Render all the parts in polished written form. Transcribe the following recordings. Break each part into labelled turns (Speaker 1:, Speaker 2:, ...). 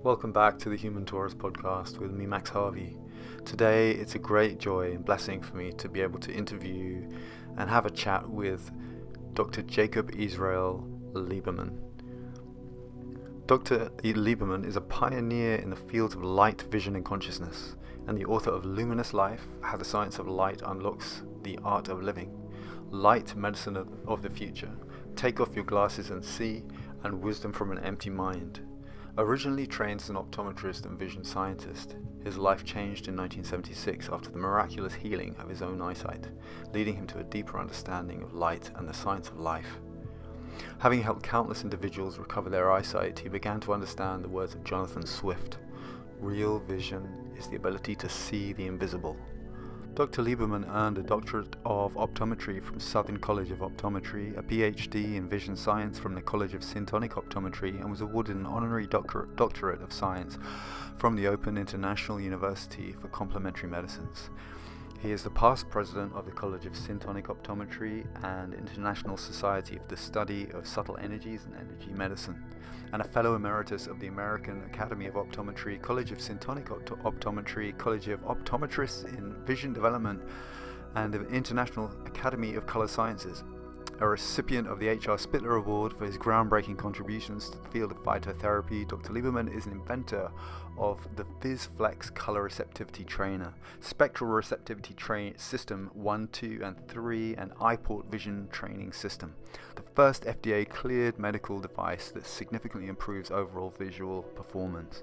Speaker 1: Welcome back to the Human Tourist podcast with me, Max Harvey. Today, it's a great joy and blessing for me to be able to interview and have a chat with Dr. Jacob Israel Liberman. Dr. Liberman is a pioneer in the fields of light, vision, and consciousness, and the author of Luminous Life: How the Science of Light Unlocks the Art of Living, Light Medicine of the Future, Take Off Your Glasses and See, and Wisdom from an Empty Mind. Originally trained as an optometrist and vision scientist, his life changed in 1976 after the miraculous healing of his own eyesight, leading him to a deeper understanding of light and the science of life. Having helped countless individuals recover their eyesight, he began to understand the words of Jonathan Swift: "Real vision is the ability to see the invisible." Dr. Liberman earned a doctorate of optometry from Southern College of Optometry, a PhD in vision science from the College of Syntonic Optometry, and was awarded an honorary doctorate of science from the Open International University for Complementary Medicines. He is the past president of the College of Syntonic Optometry and International Society for the Study of Subtle Energies and Energy Medicine, and a fellow emeritus of the American Academy of Optometry, College of Syntonic Optometry, College of Optometrists in Vision Development, and the International Academy of Color Sciences. A recipient of the H.R. Spitler Award for his groundbreaking contributions to the field of phytotherapy, Dr. Liberman is an inventor of the VisFlex Color Receptivity Trainer, Spectral Receptivity System 1, 2, and 3, and iPort Vision Training System, the first FDA-cleared medical device that significantly improves overall visual performance.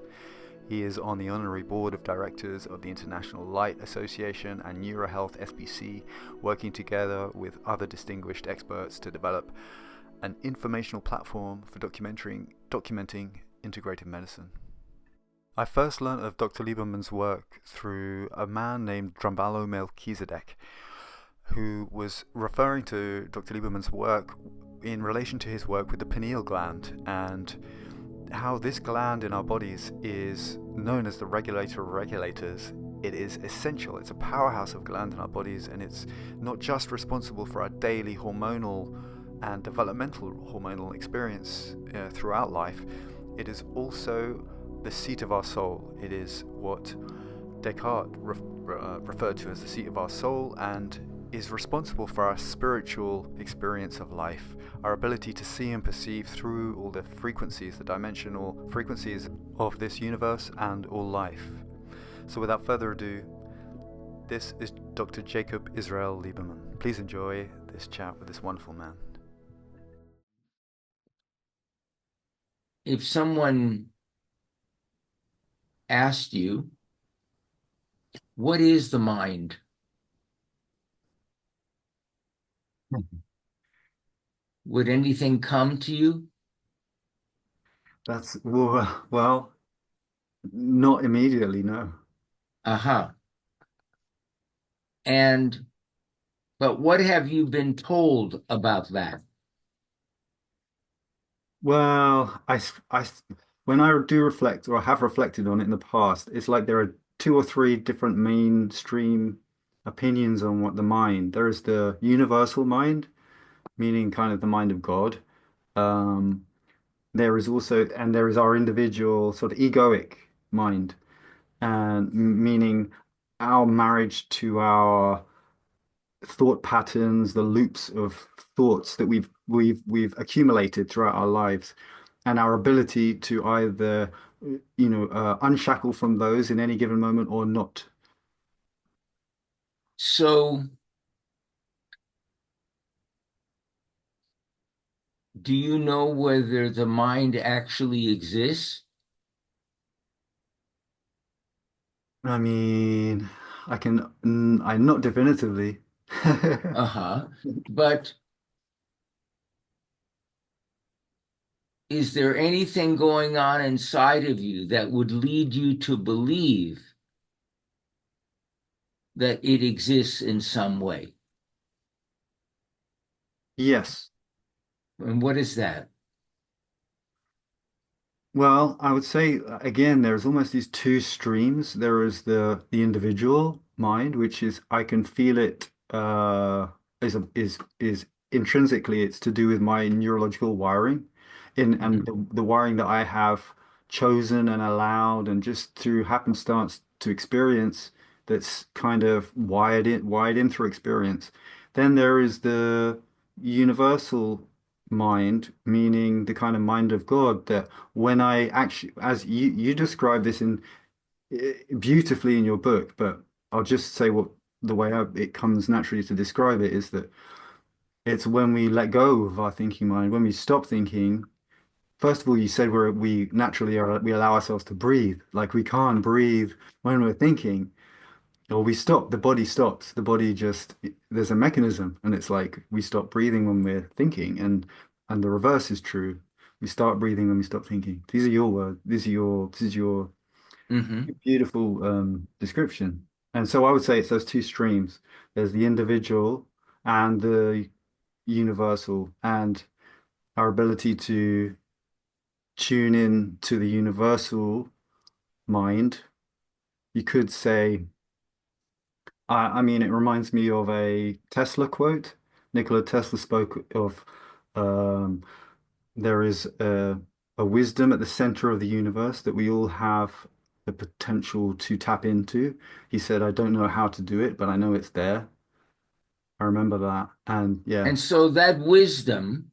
Speaker 1: He is on the honorary board of directors of the International Light Association and NeuroHealth SBC, working together with other distinguished experts to develop an informational platform for documenting integrative medicine. I first learned of Dr. Liberman's work through a man named Drumbalo Melchizedek, who was referring to Dr. Liberman's work in relation to his work with the pineal gland and how this gland in our bodies is known as the regulator of regulators. It is essential. It's a powerhouse of gland in our bodies, and it's not just responsible for our daily hormonal and developmental hormonal experience throughout life. It is also the seat of our soul. It is what Descartes referred to as the seat of our soul, and is responsible for our spiritual experience of life, our ability to see and perceive through all the frequencies, the dimensional frequencies of this universe and all life. So without further ado, this is Dr. Jacob Israel Liberman. Please enjoy this chat with this wonderful man.
Speaker 2: If someone asked you, what is the mind? Would anything come to you?
Speaker 1: That's, well, not immediately, no.
Speaker 2: Aha. But what have you been told about that?
Speaker 1: Well, when I do reflect, or I have reflected on it in the past, it's like there are two or three different mainstream opinions on what the mind. There is the universal mind, meaning kind of the mind of God. Um, there is also, and there is our individual sort of egoic mind, and meaning our marriage to our thought patterns, the loops of thoughts that we've accumulated throughout our lives, and our ability to either, unshackle from those in any given moment or not.
Speaker 2: So, do you know whether the mind actually exists?
Speaker 1: I mean, I not definitively.
Speaker 2: Uh-huh. But is there anything going on inside of you that would lead you to believe that it exists in some way?
Speaker 1: Yes.
Speaker 2: And what is that?
Speaker 1: Well, I would say again, there's almost these two streams. There is the individual mind, which is I can feel it is intrinsically it's to do with my neurological wiring in and the wiring that I have chosen and allowed and just through happenstance to experience that's kind of wired in through experience. Then there is the universal mind, meaning the kind of mind of God that when I actually, as you describe this in beautifully in your book, but I'll just say what the way it comes naturally to describe it is that it's when we let go of our thinking mind, when we stop thinking. First of all, you said we naturally are, we allow ourselves to breathe. Like we can't breathe when we're thinking, or we stop, the body stops. The body just, there's a mechanism, and it's like we stop breathing when we're thinking, and the reverse is true. We start breathing when we stop thinking. These are your words. This is your
Speaker 2: Hmm.
Speaker 1: beautiful description. And so I would say it's those two streams. There's the individual and the universal, and our ability to tune in to the universal mind. You could say, I mean, it reminds me of a Tesla quote. Nikola Tesla spoke of um, there is a wisdom at the center of the universe that we all have the potential to tap into. He said, I don't know how to do it, but I know it's there. I remember that. And yeah.
Speaker 2: And so that wisdom,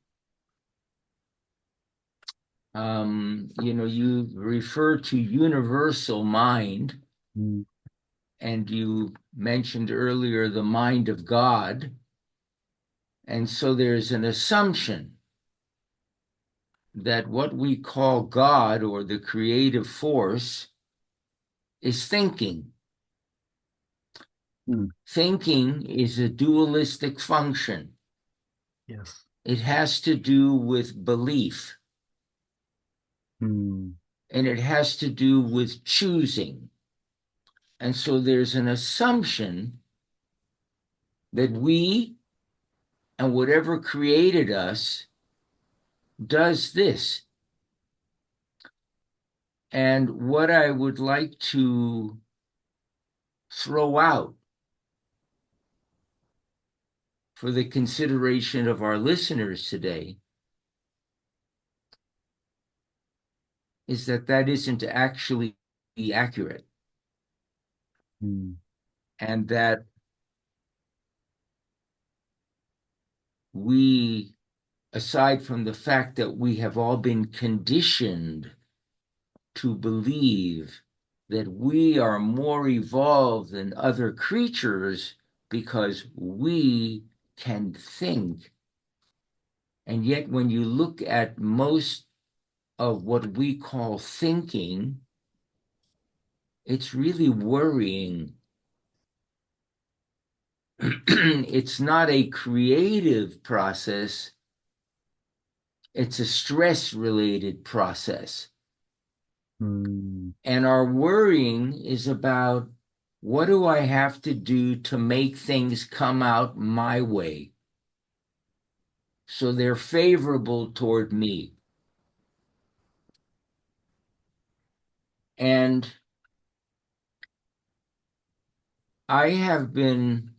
Speaker 2: you refer to universal mind,
Speaker 1: Mm,
Speaker 2: and you mentioned earlier the mind of God. And so there's an assumption that what we call God or the creative force is thinking.
Speaker 1: mm,
Speaker 2: Thinking is a dualistic function.
Speaker 1: yes.
Speaker 2: It has to do with belief,
Speaker 1: Mm,
Speaker 2: and it has to do with choosing. And so there's an assumption that we and whatever created us does this. And what I would like to throw out for the consideration of our listeners today is that that isn't actually accurate,
Speaker 1: mm,
Speaker 2: and that we, aside from the fact that we have all been conditioned to believe that we are more evolved than other creatures because we can think. And yet, when you look at most of what we call thinking, it's really worrying. It's not a creative process, it's a stress related process.
Speaker 1: mm,
Speaker 2: And our worrying is about what do I have to do to make things come out my way so they're favorable toward me. And I have been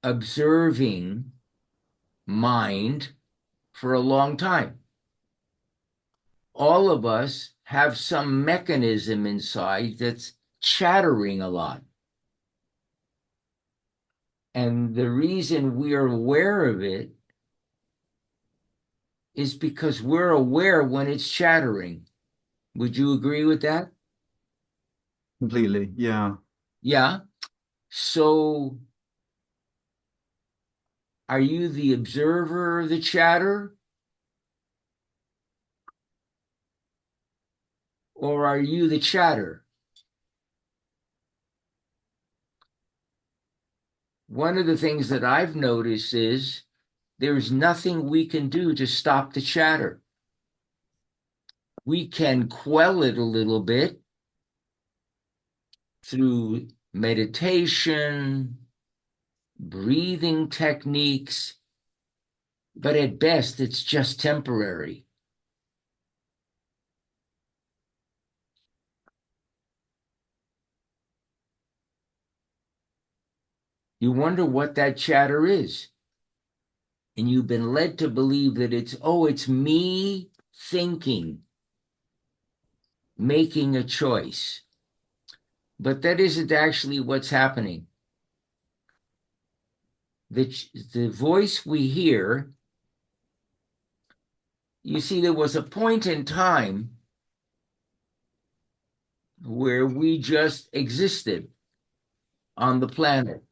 Speaker 2: observing mind for a long time. All of us have some mechanism inside that's chattering a lot. And the reason we are aware of it is because we're aware when it's chattering. Would you agree with that?
Speaker 1: completely. Yeah.
Speaker 2: Yeah. So are you the observer of the chatter, or are you the chatter? One of the things that I've noticed is there's nothing we can do to stop the chatter. We can quell it a little bit through meditation, breathing techniques, but at best, it's just temporary. You wonder what that chatter is. And you've been led to believe that it's me thinking. making a choice. But that isn't actually what's happening. The voice we hear, you see, there was a point in time where we just existed on the planet.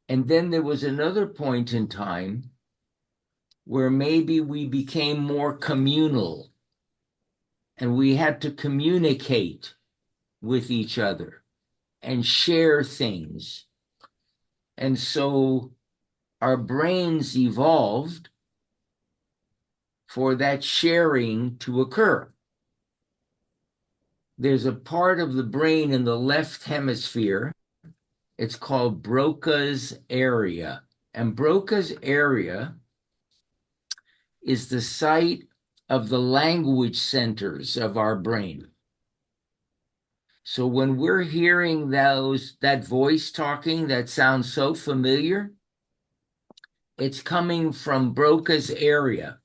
Speaker 2: And then there was another point in time where maybe we became more communal and we had to communicate with each other and share things. And so our brains evolved for that sharing to occur. There's a part of the brain in the left hemisphere. It's called Broca's area. And Broca's area is the site of the language centers of our brain. So when we're hearing that voice talking that sounds so familiar, it's coming from Broca's area.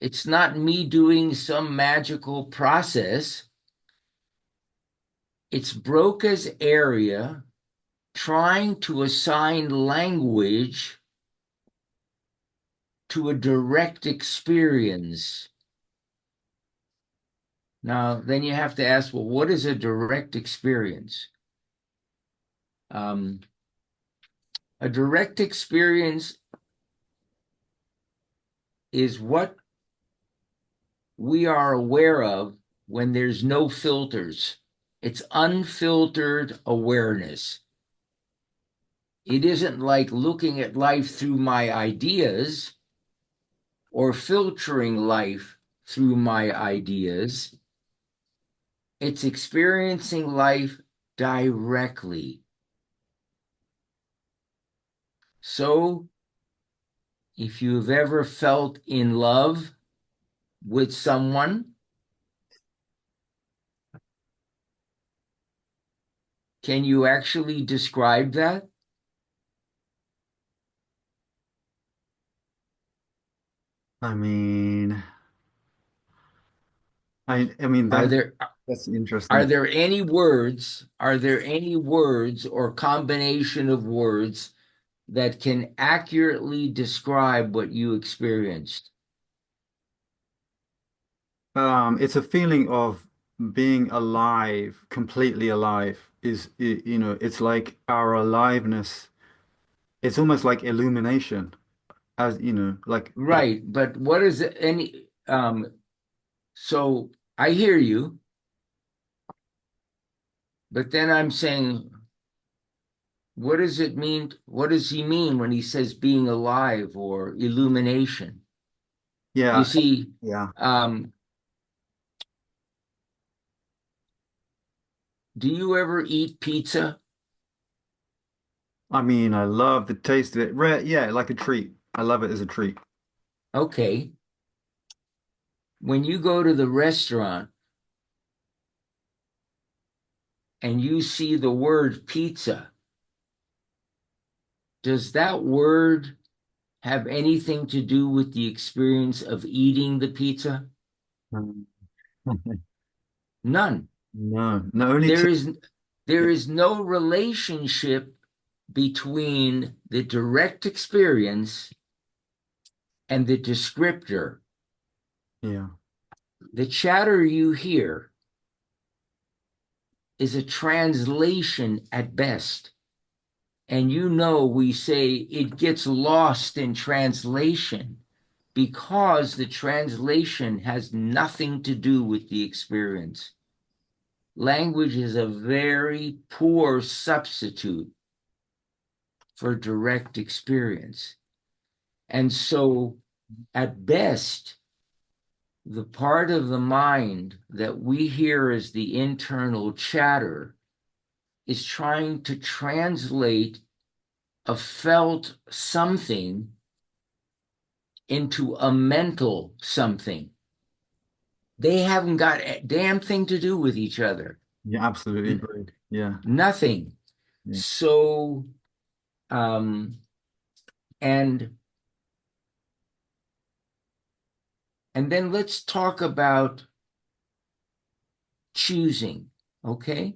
Speaker 2: It's not me doing some magical process. It's Broca's area trying to assign language to a direct experience. Now, then you have to ask, well, what is a direct experience? A direct experience is what we are aware of when there's no filters. It's unfiltered awareness. It isn't like looking at life through my ideas or filtering life through my ideas. It's experiencing life directly. So, if you've ever felt in love with someone, can you actually describe that?
Speaker 1: I mean, I mean
Speaker 2: Are
Speaker 1: that
Speaker 2: there
Speaker 1: that's
Speaker 2: are
Speaker 1: interesting.
Speaker 2: there any words, are there any words or combination of words that can accurately describe what you experienced?
Speaker 1: It's a feeling of being alive, completely alive. It's like our aliveness. It's almost like illumination, as like.
Speaker 2: Right, but what is any so I hear you, but then I'm saying, what does it mean? What does he mean when he says being alive or illumination? You
Speaker 1: Yeah,
Speaker 2: see,
Speaker 1: yeah.
Speaker 2: um, do you ever eat pizza?
Speaker 1: I mean, I love the taste of it. Rare, yeah, like a treat. I love it as a treat.
Speaker 2: Okay. When you go to the restaurant and you see the word pizza, does that word have anything to do with the experience of eating the pizza?
Speaker 1: Um,
Speaker 2: None.
Speaker 1: No, no, only
Speaker 2: There
Speaker 1: to.
Speaker 2: is there
Speaker 1: Yeah,
Speaker 2: is no relationship between the direct experience and the descriptor.
Speaker 1: yeah.
Speaker 2: The chatter you hear is a translation at best. And we say it gets lost in translation because the translation has nothing to do with the experience. Language is a very poor substitute for direct experience. And so, at best, the part of the mind that we hear as the internal chatter is trying to translate a felt something into a mental something. They haven't got a damn thing to do with each other.
Speaker 1: Yeah, absolutely agreed. Yeah,
Speaker 2: Nothing.
Speaker 1: yeah.
Speaker 2: So, um, and and then let's talk about choosing, okay?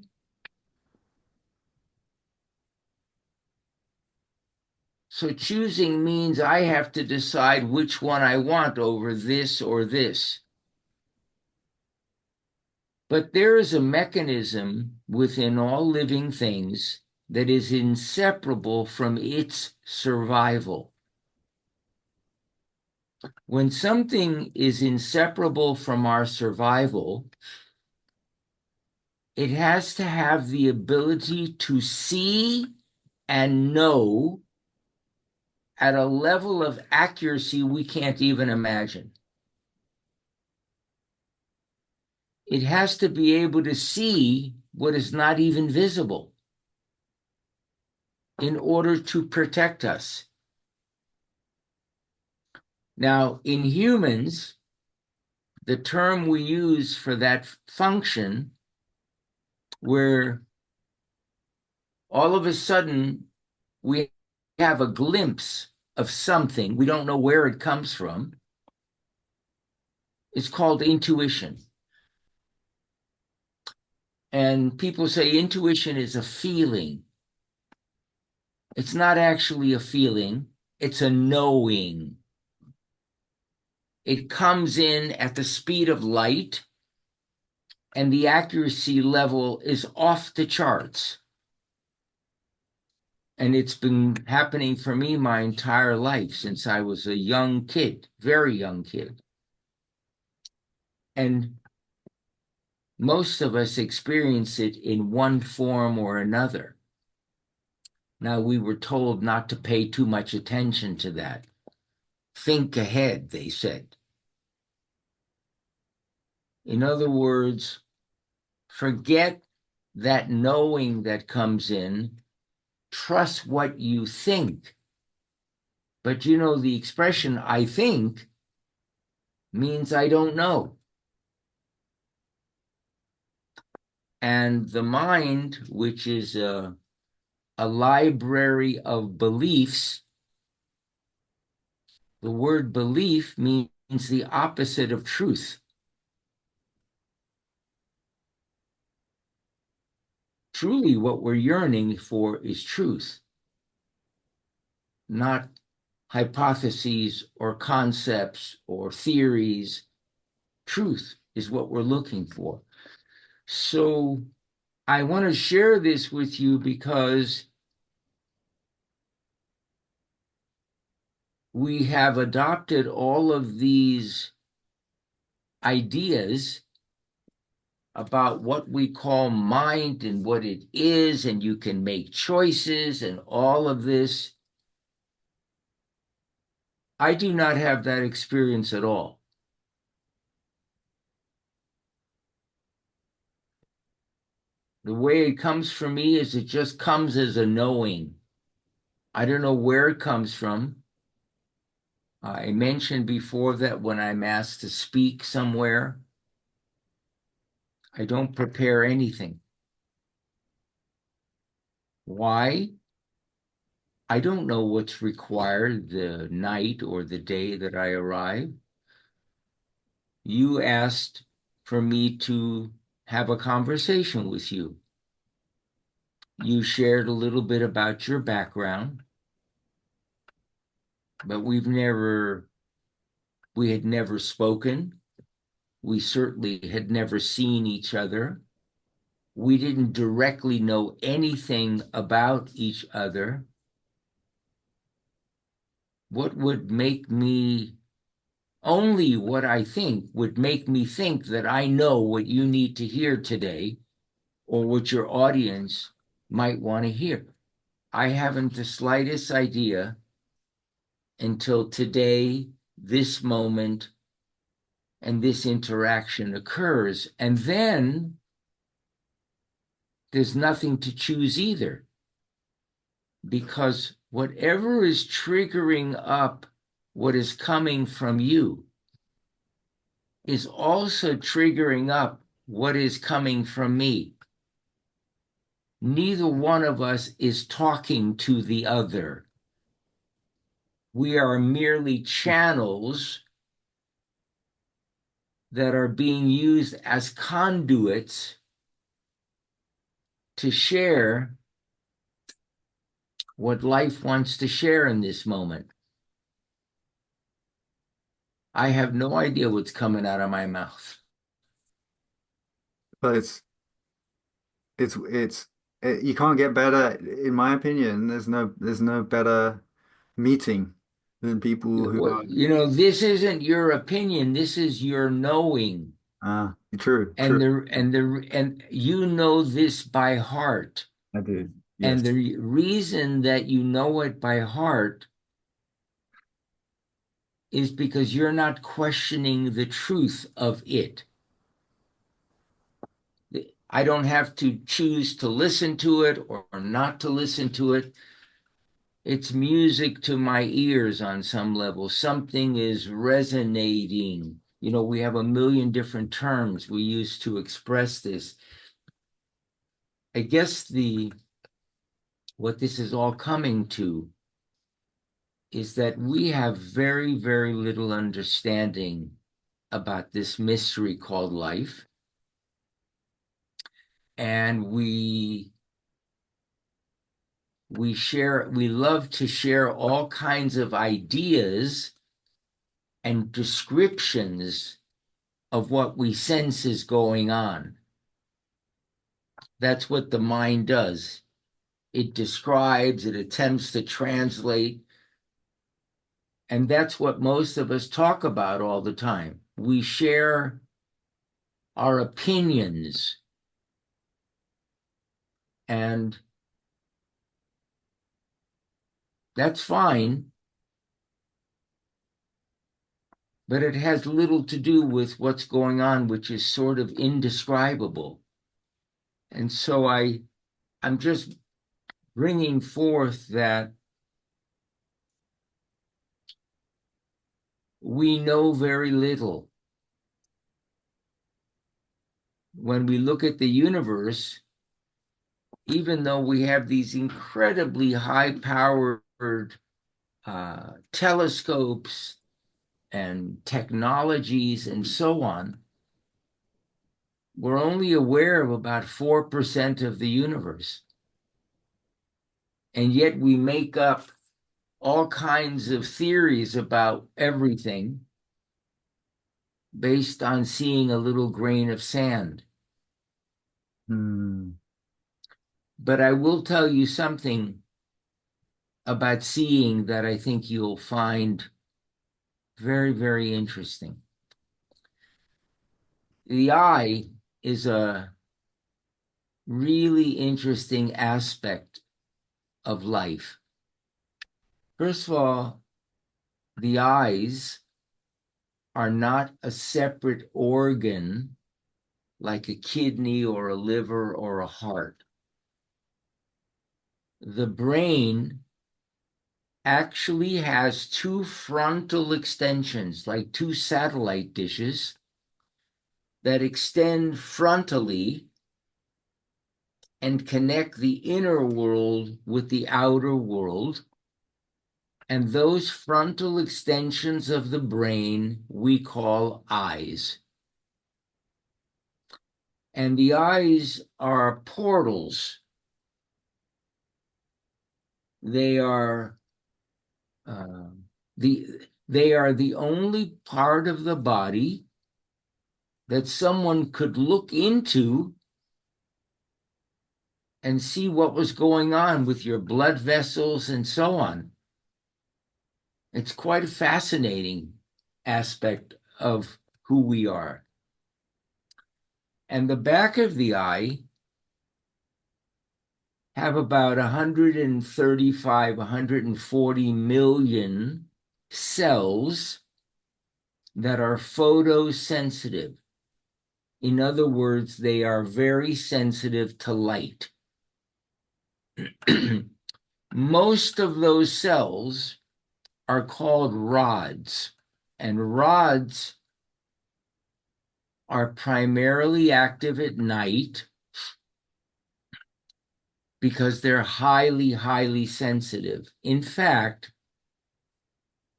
Speaker 2: So choosing means I have to decide which one I want over this or this. But there is a mechanism within all living things that is inseparable from its survival. When something is inseparable from our survival, it has to have the ability to see and know at a level of accuracy we can't even imagine. It has to be able to see what is not even visible in order to protect us. Now, in humans, the term we use for that function, where all of a sudden we have a glimpse of something, we don't know where it comes from, it's called intuition. And people say intuition is a feeling. It's not actually a feeling, it's a knowing. It comes in at the speed of light, and the accuracy level is off the charts. And it's been happening for me my entire life since I was a young kid, very young kid. And most of us experience it in one form or another. Now, we were told not to pay too much attention to that. Think ahead, they said. In other words, forget that knowing that comes in, trust what you think. But you know, the expression I think means I don't know. And the mind, which is a library of beliefs, the word belief means the opposite of truth. Truly, what we're yearning for is truth, not hypotheses or concepts or theories. Truth is what we're looking for. So I want to share this with you because we have adopted all of these ideas about what we call mind and what it is, and you can make choices and all of this. I do not have that experience at all. The way it comes for me is it just comes as a knowing. I don't know where it comes from. I mentioned before that when I'm asked to speak somewhere, I don't prepare anything. Why? I don't know what's required the night or the day that I arrive. You asked for me to have a conversation with you. You shared a little bit about your background, but we had never spoken. We certainly had never seen each other. We didn't directly know anything about each other. What would make me, only what I think would make me think that I know what you need to hear today or what your audience might want to hear. I haven't the slightest idea until today, this moment, and this interaction occurs. And then there's nothing to choose either, because whatever is triggering up what is coming from you is also triggering up what is coming from me. Neither one of us is talking to the other. We are merely channels that are being used as conduits to share what life wants to share in this moment. I have no idea what's coming out of my mouth.
Speaker 1: But it's you can't get better, in my opinion. There's no better meeting than people who are
Speaker 2: This isn't your opinion. This is your knowing.
Speaker 1: true,
Speaker 2: And
Speaker 1: true.
Speaker 2: you know this by heart.
Speaker 1: I do. Yes.
Speaker 2: And the reason that you know it by heart is because you're not questioning the truth of it. I don't have to choose to listen to it or not to listen to it. It's music to my ears on some level. Something is resonating. We have a million different terms we use to express this. I guess what this is all coming to is that we have very, very little understanding about this mystery called life. And we love to share all kinds of ideas and descriptions of what we sense is going on. That's what the mind does. It describes, it attempts to translate. And that's what most of us talk about all the time. We share our opinions. And that's fine. But it has little to do with what's going on, which is sort of indescribable. And so I'm just bringing forth that we know very little. When we look at the universe, even though we have these incredibly high-powered telescopes and technologies and so on, we're only aware of about 4% of the universe. And yet we make up all kinds of theories about everything based on seeing a little grain of sand.
Speaker 1: Hmm.
Speaker 2: But I will tell you something about seeing that I think you'll find very, very interesting. The eye is a really interesting aspect of life. First of all, the eyes are not a separate organ like a kidney or a liver or a heart. The brain actually has two frontal extensions, like two satellite dishes, that extend frontally and connect the inner world with the outer world. And those frontal extensions of the brain we call eyes. And the eyes are portals. They are they are the only part of the body that someone could look into and see what was going on with your blood vessels and so on. It's quite a fascinating aspect of who we are. And the back of the eye have about 135, 140 million cells that are photosensitive. In other words, they are very sensitive to light. Most of those cells are called rods, and rods are primarily active at night because they're highly, highly sensitive. In fact,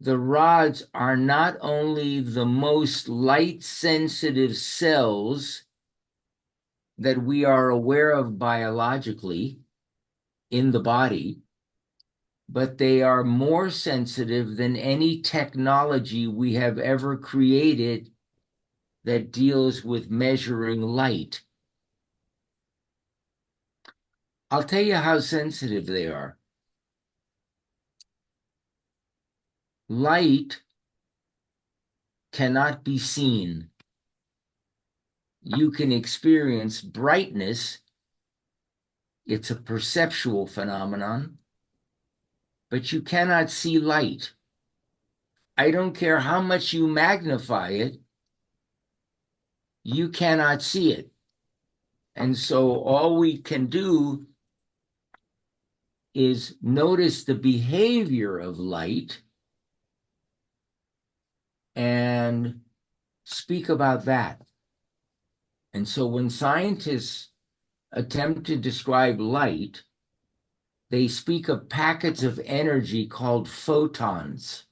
Speaker 2: the rods are not only the most light-sensitive cells that we are aware of biologically in the body, but they are more sensitive than any technology we have ever created that deals with measuring light. I'll tell you how sensitive they are. Light cannot be seen. You can experience brightness. It's a perceptual phenomenon, but you cannot see light. I don't care how much you magnify it, you cannot see it. And so all we can do is notice the behavior of light and speak about that. And so when scientists attempt to describe light, they speak of packets of energy called photons.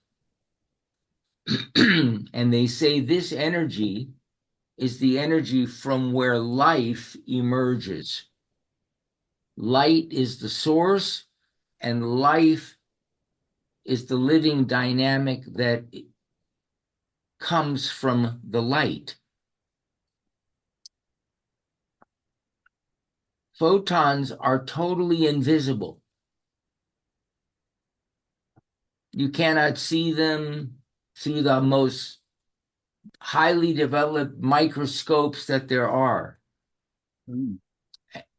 Speaker 2: And they say this energy is the energy from where life emerges. Light is the source, and life is the living dynamic that comes from the light. Photons are totally invisible. You cannot see them through the most highly developed microscopes that there are.
Speaker 1: Mm.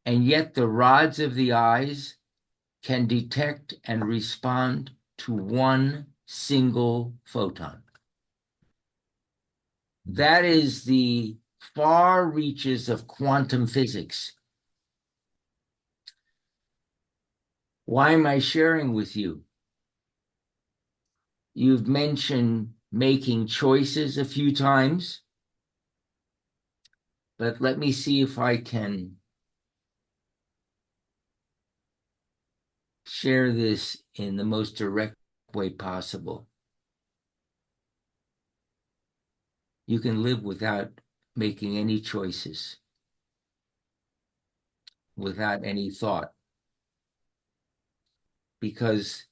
Speaker 2: And yet the rods of the eyes can detect and respond to one single photon. That is the far reaches of quantum physics. Why am I sharing with you? You've mentioned making choices a few times, but let me see if I can share this in the most direct way possible. You can live without making any choices, without any thought, because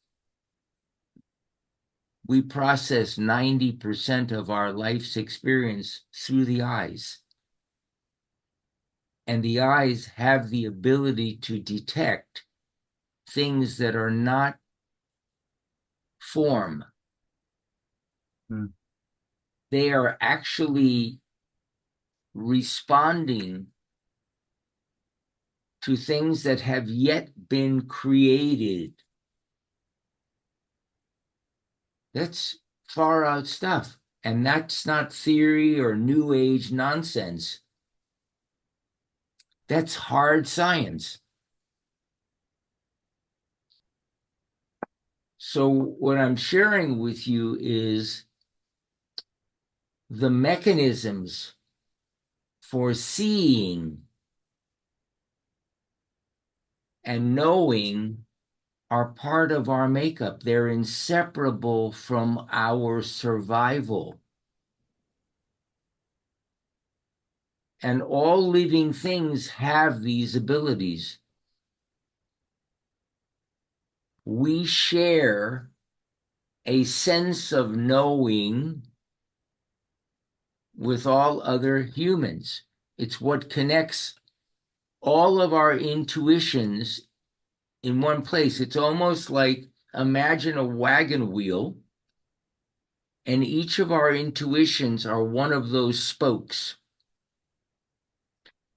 Speaker 2: we process 90% of our life's experience through the eyes. And the eyes have the ability to detect things that are not form.
Speaker 1: Mm.
Speaker 2: They are actually responding to things that have yet been created. That's far out stuff. And that's not theory or new age nonsense. That's hard science. So what I'm sharing with you is the mechanisms for seeing and knowing are part of our makeup. They're inseparable from our survival. And all living things have these abilities. We share a sense of knowing with all other humans. It's what connects all of our intuitions in one place. It's almost like, imagine a wagon wheel, and each of our intuitions are one of those spokes.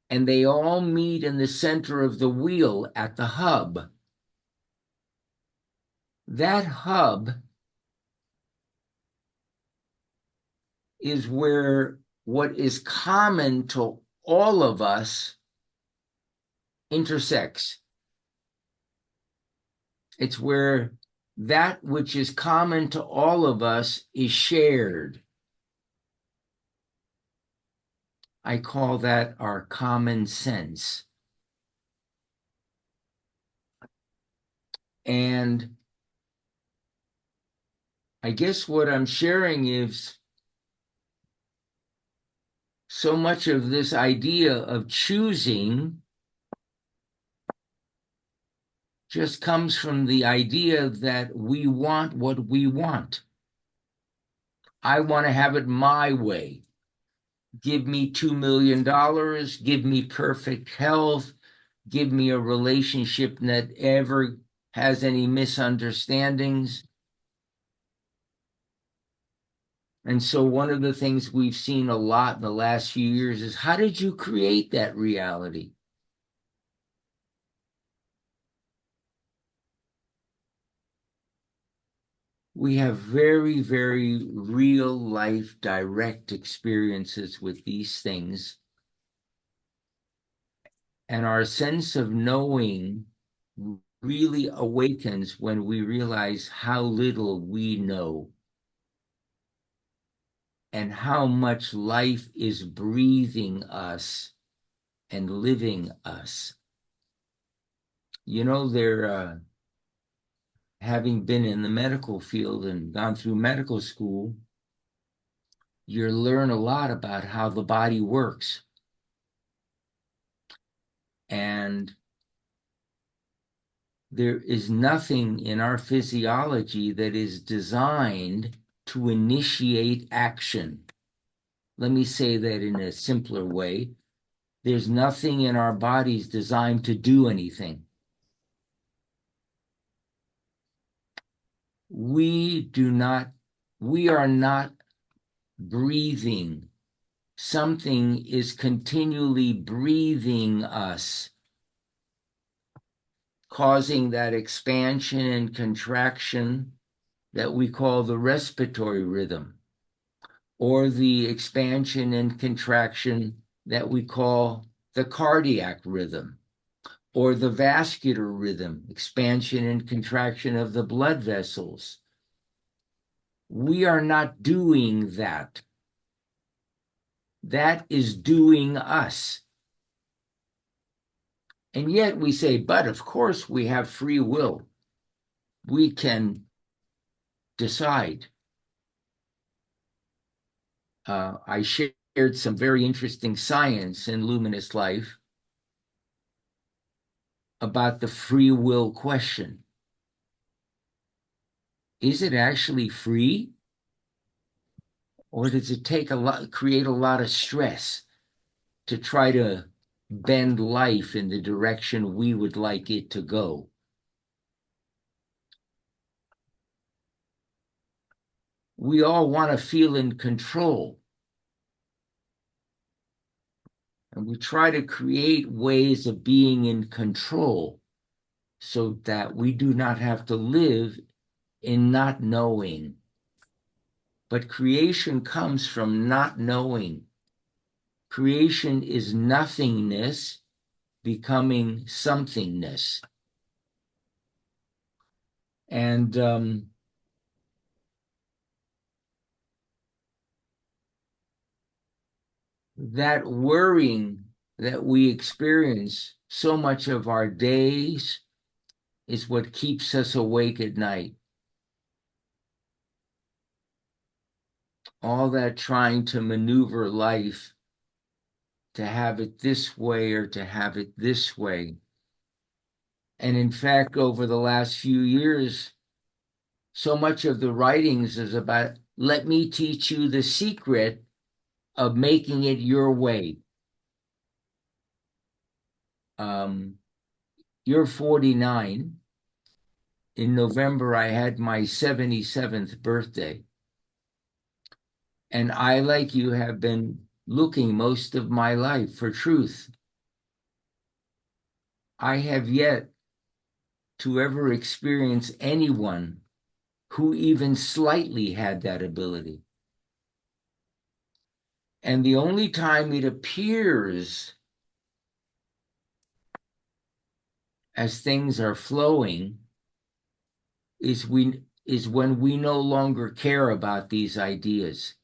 Speaker 2: And they all meet in the center of the wheel at the hub. That hub is where what is common to all of us intersects. It's where that which is common to all of us is shared. I call that our common sense. And I guess what I'm sharing is so much of this idea of choosing just comes from the idea that we want what we want. I want to have it my way. Give me $2 million, give me perfect health, give me a relationship that ever has any misunderstandings. And so one of the things we've seen a lot in the last few years is, how did you create that reality? We have very, very real life, direct experiences with these things. And our sense of knowing really awakens when we realize how little we know and how much life is breathing us and living us. You know, they're having been in the medical field and gone through medical school, you learn a lot about how the body works. And there is nothing in our physiology that is designed to initiate action. Let me say that in a simpler way. There's nothing in our bodies designed to do anything. We are not breathing. Something is continually breathing us, causing that expansion and contraction that we call the respiratory rhythm, or the expansion and contraction that we call the cardiac rhythm, or the vascular rhythm, expansion and contraction of the blood vessels. We are not doing that. That is doing us. And yet we say, but of course we have free will. We can decide. I shared some very interesting science in Luminous Life about the free will question. Is it actually free? Or does it create a lot of stress to try to bend life in the direction we would like it to go? We all want to feel in control. And we try to create ways of being in control so that we do not have to live in not knowing. But creation comes from not knowing. Creation is nothingness becoming somethingness. And that worrying that we experience so much of our days is what keeps us awake at night. All that trying to maneuver life to have it this way or to have it this way. And in fact, over the last few years, so much of the writings is about, let me teach you the secret of making it your way. You're 49. In November, I had my 77th birthday. And I, like you, have been looking most of my life for truth. I have yet to ever experience anyone who even slightly had that ability. And the only time it appears as things are flowing is when we no longer care about these ideas.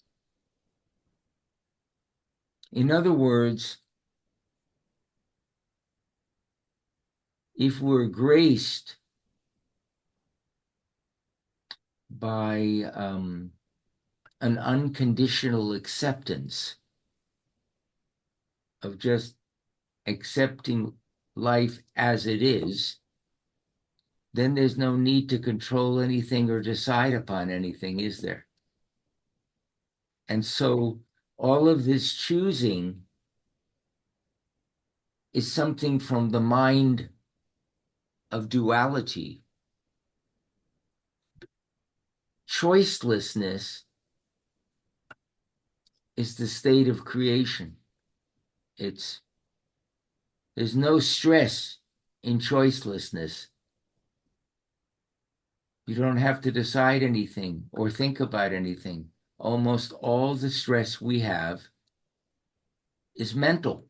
Speaker 2: In other words, if we're graced by an unconditional acceptance of just accepting life as it is, then there's no need to control anything or decide upon anything, is there? And so all of this choosing is something from the mind of duality. Choicelessness is the state of creation. There's no stress in choicelessness. You don't have to decide anything or think about anything. Almost all the stress we have is mental.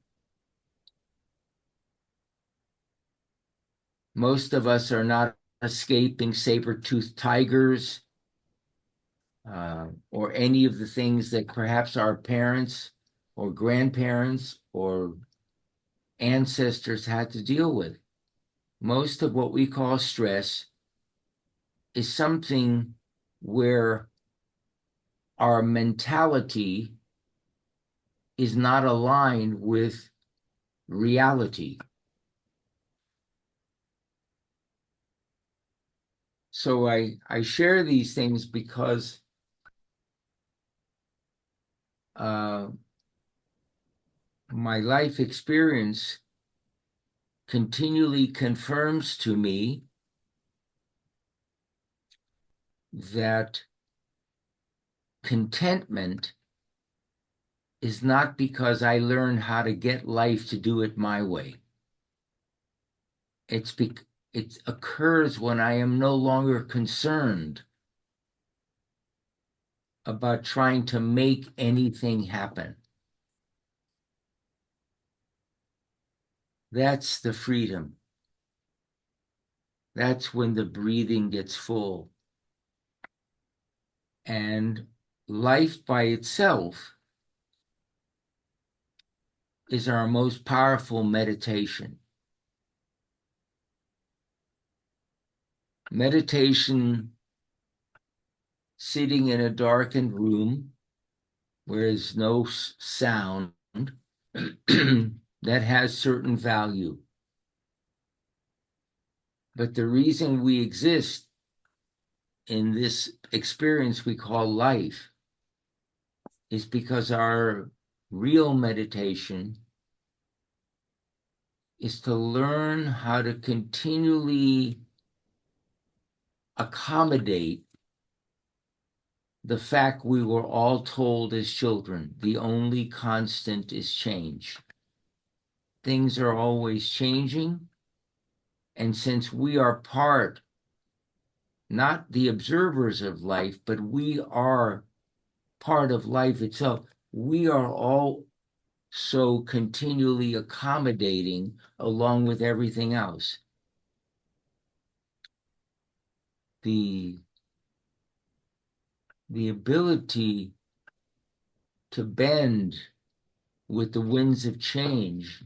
Speaker 2: Most of us are not escaping saber-toothed tigers or any of the things that perhaps our parents or grandparents or ancestors had to deal with. Most of what we call stress is something where our mentality is not aligned with reality. So I share these things because my life experience continually confirms to me that contentment is not because I learned how to get life to do it my way. It occurs when I am no longer concerned about trying to make anything happen. That's the freedom. That's when the breathing gets full. And life by itself is our most powerful meditation. Meditation, sitting in a darkened room where there's no sound, that has certain value. But the reason we exist in this experience we call life is because our real meditation is to learn how to continually accommodate the fact we were all told as children, the only constant is change. Things are always changing. And since we are part, not the observers of life, but we are part of life itself, we are all so continually accommodating along with everything else. The ability to bend with the winds of change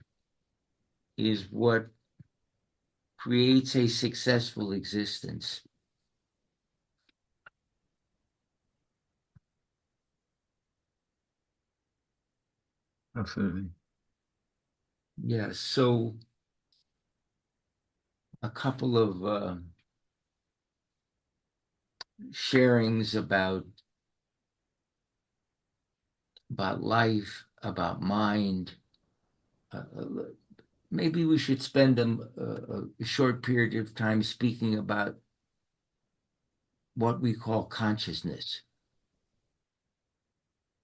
Speaker 2: is what creates a successful existence.
Speaker 1: Absolutely.
Speaker 2: Yeah, so a couple of sharings about life, about mind. Maybe we should spend a short period of time speaking about what we call consciousness.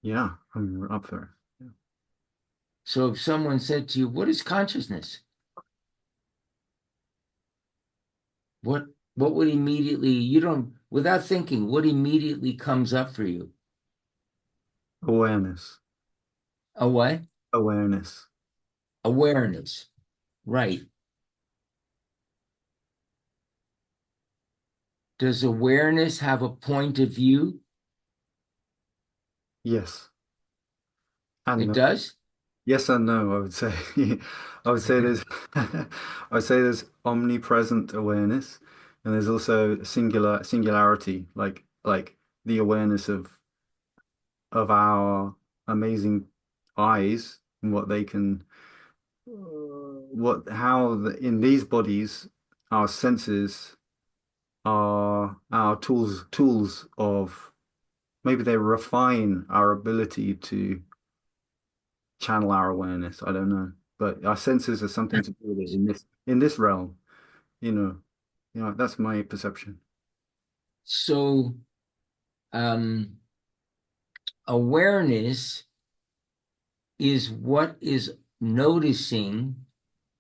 Speaker 1: Yeah, I'm up for it. Yeah.
Speaker 2: So if someone said to you, "What is consciousness?" What would immediately, you don't, without thinking, what immediately comes up for you?
Speaker 1: Awareness.
Speaker 2: A what?
Speaker 1: Awareness.
Speaker 2: Awareness. Right. Does awareness have a point of view?
Speaker 1: Yes. And
Speaker 2: It
Speaker 1: no.
Speaker 2: does?
Speaker 1: Yes and no, I would say. I would say there's I would say there's omnipresent awareness and there's also singularity, like like the awareness of our amazing eyes and what they can what how in these bodies our senses are our tools of maybe they refine our ability to channel our awareness. I don't know, but our senses are something to do with it in this realm. You know, that's my perception.
Speaker 2: So, um, awareness is what is noticing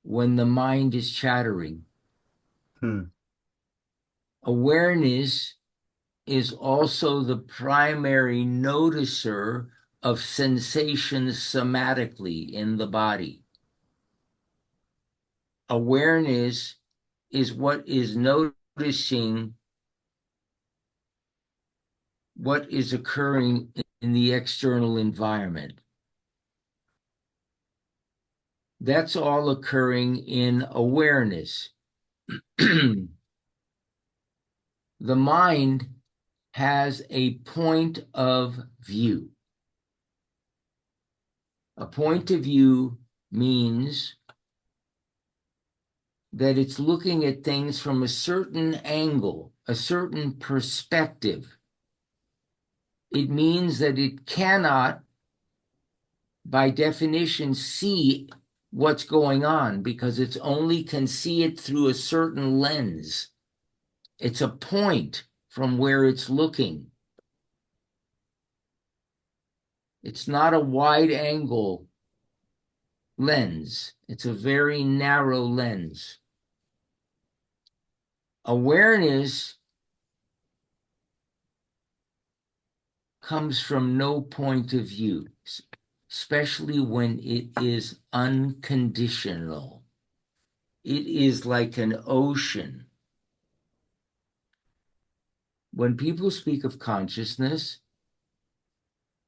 Speaker 2: when the mind is chattering.
Speaker 1: Hmm.
Speaker 2: Awareness is also the primary noticer of sensations somatically in the body. Awareness is what is noticing what is occurring in the external environment. That's all occurring in awareness. The mind has a point of view. A point of view means that it's looking at things from a certain angle, a certain perspective. It means that it cannot, by definition, see what's going on because it's only can see it through a certain lens. It's a point from where it's looking. It's not a wide angle lens. It's a very narrow lens. Awareness comes from no point of view, especially when it is unconditional. It is like an ocean. When people speak of consciousness,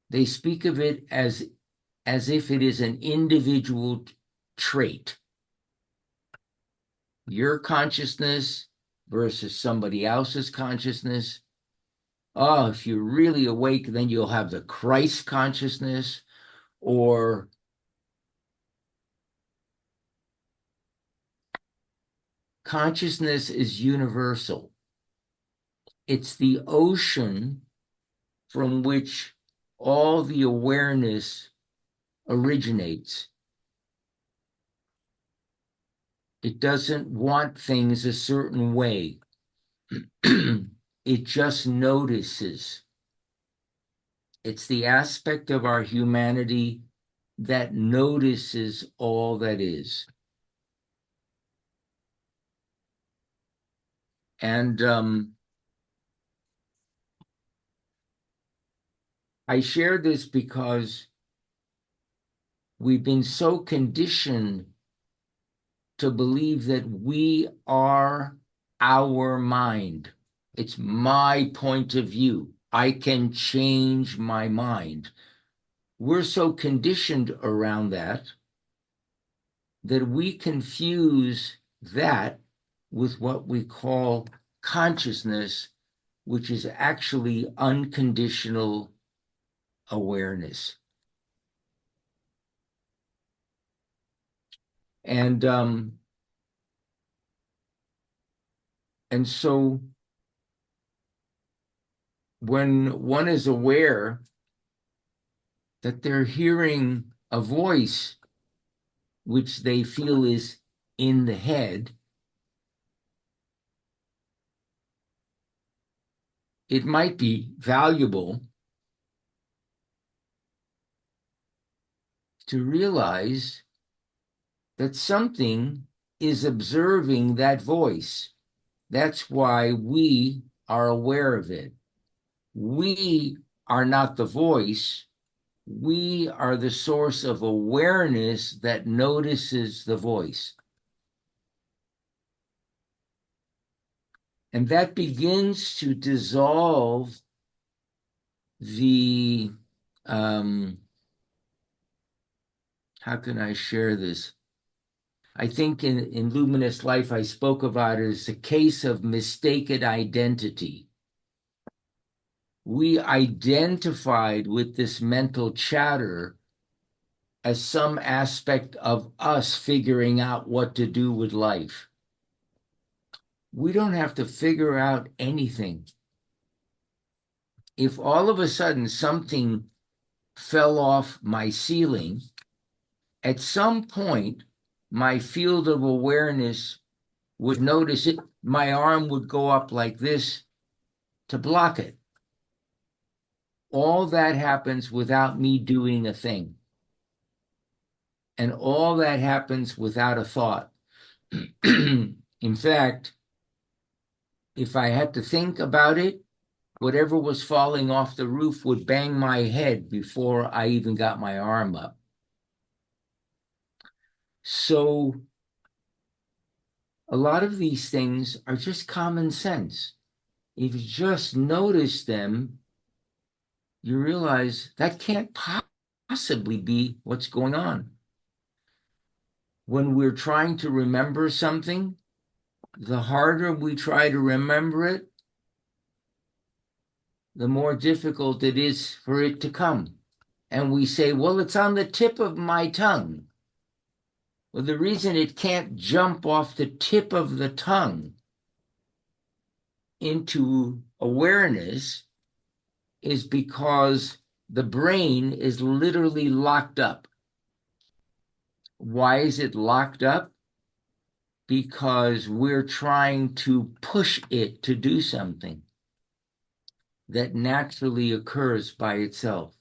Speaker 2: they speak of it as if it is an individual trait. Your consciousness versus somebody else's consciousness. Oh, if you're really awake, then you'll have the Christ consciousness, or consciousness is universal. It's the ocean from which all the awareness originates. It doesn't want things a certain way. It just notices. It's the aspect of our humanity that notices all that is. And I share this because we've been so conditioned to believe that we are our mind. It's my point of view. I can change my mind. We're so conditioned around that we confuse that with what we call consciousness, which is actually unconditional awareness. And so when one is aware that they're hearing a voice which they feel is in the head, it might be valuable to realize that something is observing that voice. That's why we are aware of it. We are not the voice. We are the source of awareness that notices the voice. And that begins to dissolve the, how can I share this? I think in Luminous Life, I spoke about it as a case of mistaken identity. we identified with this mental chatter as some aspect of us figuring out what to do with life. We don't have to figure out anything. If all of a sudden something fell off my ceiling, at some point, my field of awareness would notice it. My arm would go up like this to block it. All that happens without me doing a thing. And all that happens without a thought. In fact, if I had to think about it, whatever was falling off the roof would bang my head before I even got my arm up. So a lot of these things are just common sense. If you just notice them, you realize that can't possibly be what's going on. When we're trying to remember something, the harder we try to remember it, the more difficult it is for it to come. And we say, well, it's on the tip of my tongue. Well, the reason it can't jump off the tip of the tongue into awareness is because the brain is literally locked up. Why is it locked up? Because we're trying to push it to do something that naturally occurs by itself.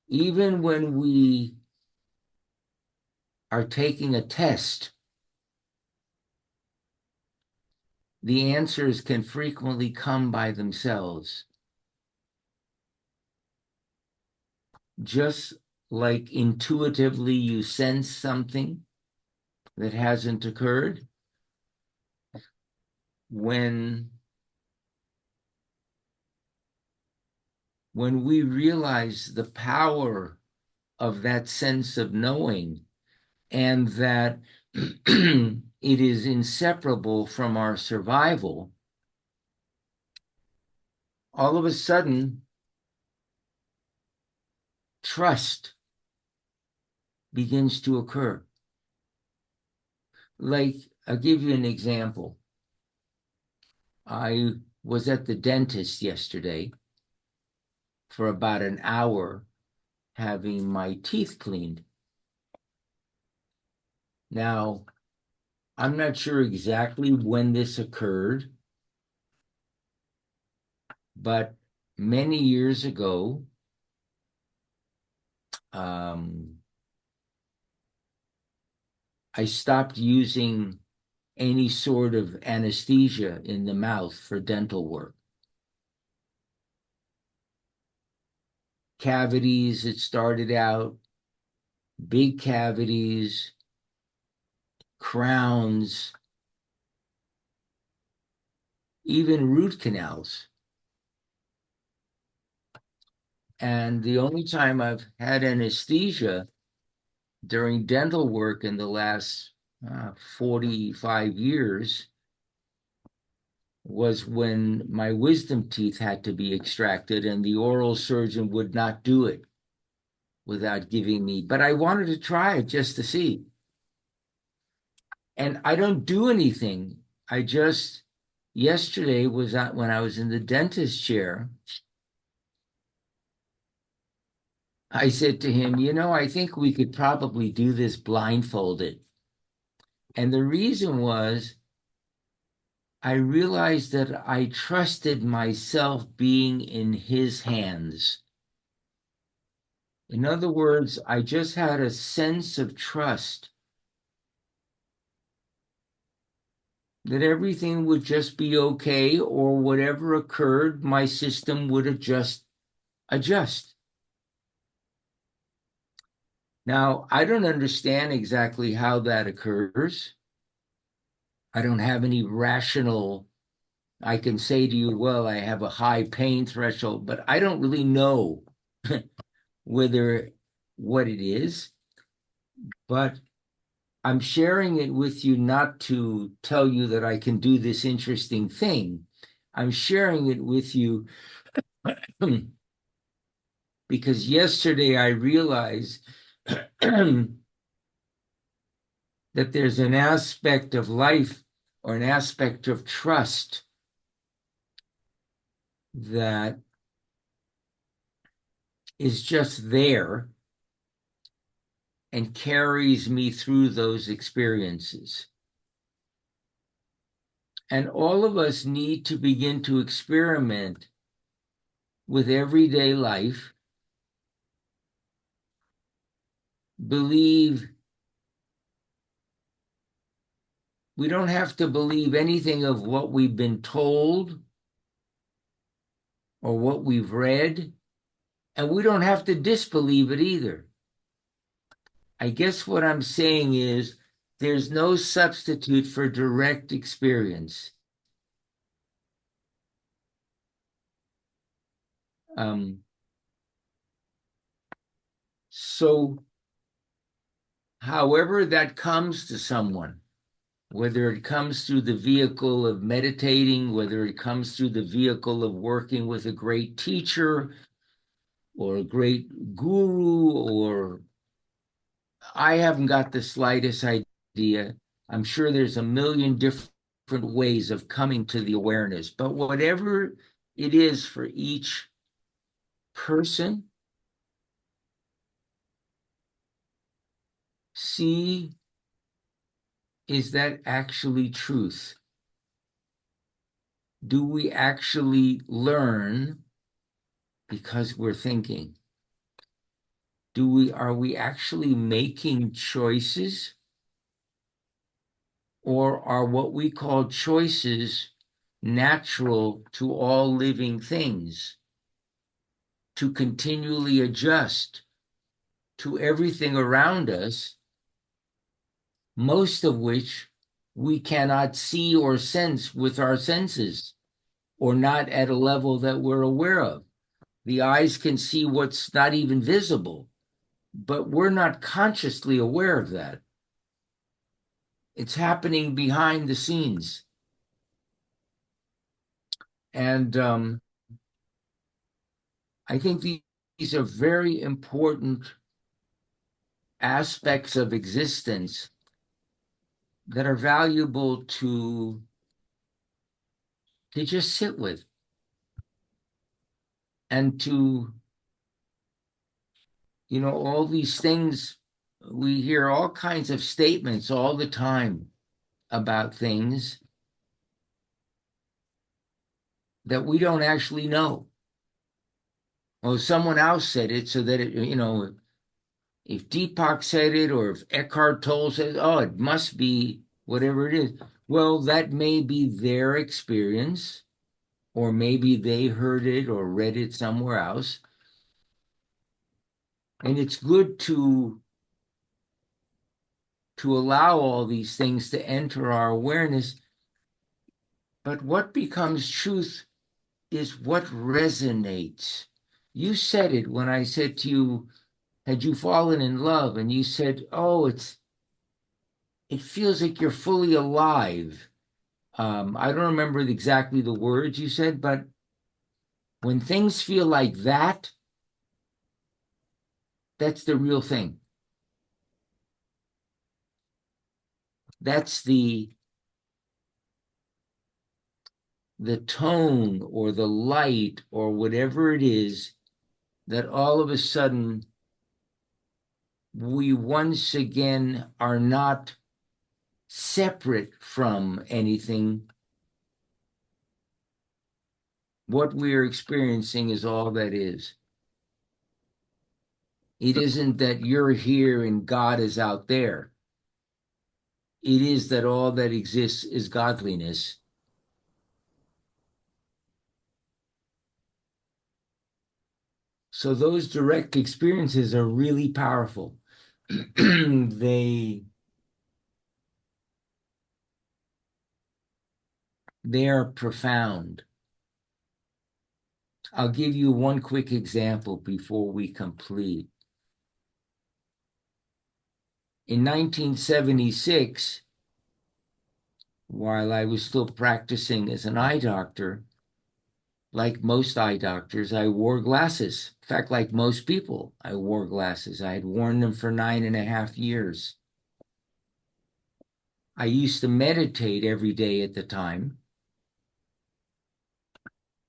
Speaker 2: Even when we are taking a test, the answers can frequently come by themselves. Just like intuitively you sense something that hasn't occurred, when we realize the power of that sense of knowing and that it is inseparable from our survival, all of a sudden, trust begins to occur. Like, I'll give you an example. I was at the dentist yesterday for about an hour having my teeth cleaned. Now, I'm not sure exactly when this occurred, but many years ago, I stopped using any sort of anesthesia in the mouth for dental work. Cavities, it started out, big cavities, crowns, even root canals. And the only time I've had anesthesia during dental work in the last 45 years was when my wisdom teeth had to be extracted and the oral surgeon would not do it without giving me, but I wanted to try it just to see. And I don't do anything. I just, yesterday was when I was in the dentist chair, I said to him, I think we could probably do this blindfolded. And the reason was I realized that I trusted myself being in his hands. In other words, I just had a sense of trust that everything would just be okay, or whatever occurred, my system would adjust. Now, I don't understand exactly how that occurs. I don't have any rational, I can say to you, well, I have a high pain threshold, but I don't really know what it is. But I'm sharing it with you not to tell you that I can do this interesting thing. I'm sharing it with you because yesterday I realized that there's an aspect of life or an aspect of trust that is just there and carries me through those experiences. And all of us need to begin to experiment with everyday life, believe. We don't have to believe anything of what we've been told or what we've read, and we don't have to disbelieve it either. I guess what I'm saying is there's no substitute for direct experience. So however that comes to someone, whether it comes through the vehicle of meditating, whether it comes through the vehicle of working with a great teacher or a great guru, or I haven't got the slightest idea. I'm sure there's a million different ways of coming to the awareness, but whatever it is for each person, see, is that actually truth? Do we actually learn because we're thinking? Are we actually making choices? Or are what we call choices natural to all living things to continually adjust to everything around us, most of which we cannot see or sense with our senses, or not at a level that we're aware of? The eyes can see what's not even visible, but we're not consciously aware of that. It's happening behind the scenes. And I think these are very important aspects of existence that are valuable to just sit with and to, all these things. We hear all kinds of statements all the time about things that we don't actually know. Well, someone else said it, so that if Deepak said it or if Eckhart Tolle said, oh, it must be whatever it is. Well, that may be their experience, or maybe they heard it or read it somewhere else. And it's good to allow all these things to enter our awareness. But what becomes truth is what resonates. You said it when I said to you, had you fallen in love? And you said, oh, it feels like you're fully alive. I don't remember exactly the words you said, but when things feel like that, that's the real thing. That's the tone or the light or whatever it is that all of a sudden we once again are not separate from anything. What we are experiencing is all that is. It isn't that you're here and God is out there. It is that all that exists is godliness. So those direct experiences are really powerful. They are profound. I'll give you one quick example before we complete. In 1976, while I was still practicing as an eye doctor, like most eye doctors, I wore glasses. In fact, like most people, I wore glasses. I had worn them for 9.5 years. I used to meditate every day at the time,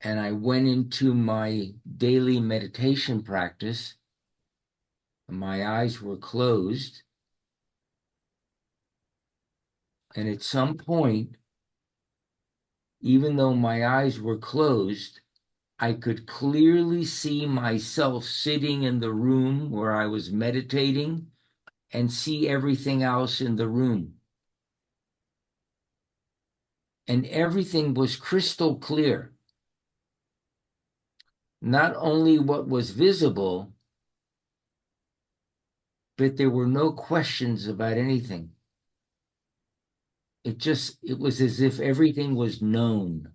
Speaker 2: and I went into my daily meditation practice. My eyes were closed, and at some point, even though my eyes were closed, I could clearly see myself sitting in the room where I was meditating and see everything else in the room. And everything was crystal clear. Not only what was visible, but there were no questions about anything. It was as if everything was known.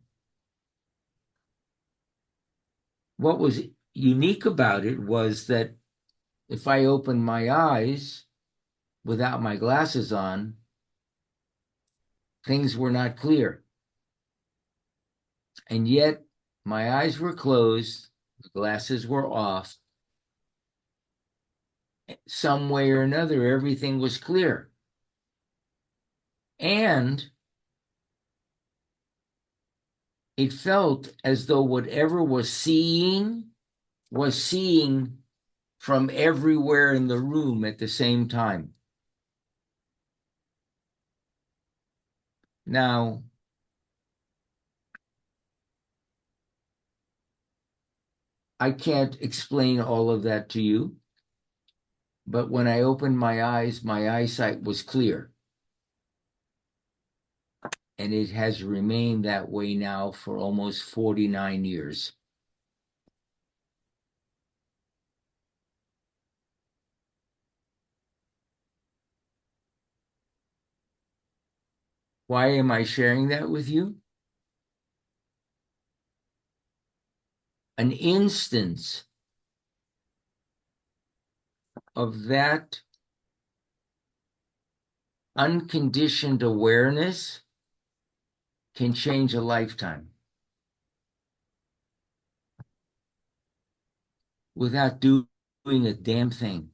Speaker 2: What was unique about it was that if I opened my eyes without my glasses on, things were not clear. And yet my eyes were closed, the glasses were off. Some way or another, everything was clear. And it felt as though whatever was seeing from everywhere in the room at the same time. Now, I can't explain all of that to you, but when I opened my eyes, my eyesight was clear. And it has remained that way now for almost 49 years. Why am I sharing that with you? An instance of that unconditioned awareness can change a lifetime without doing a damn thing,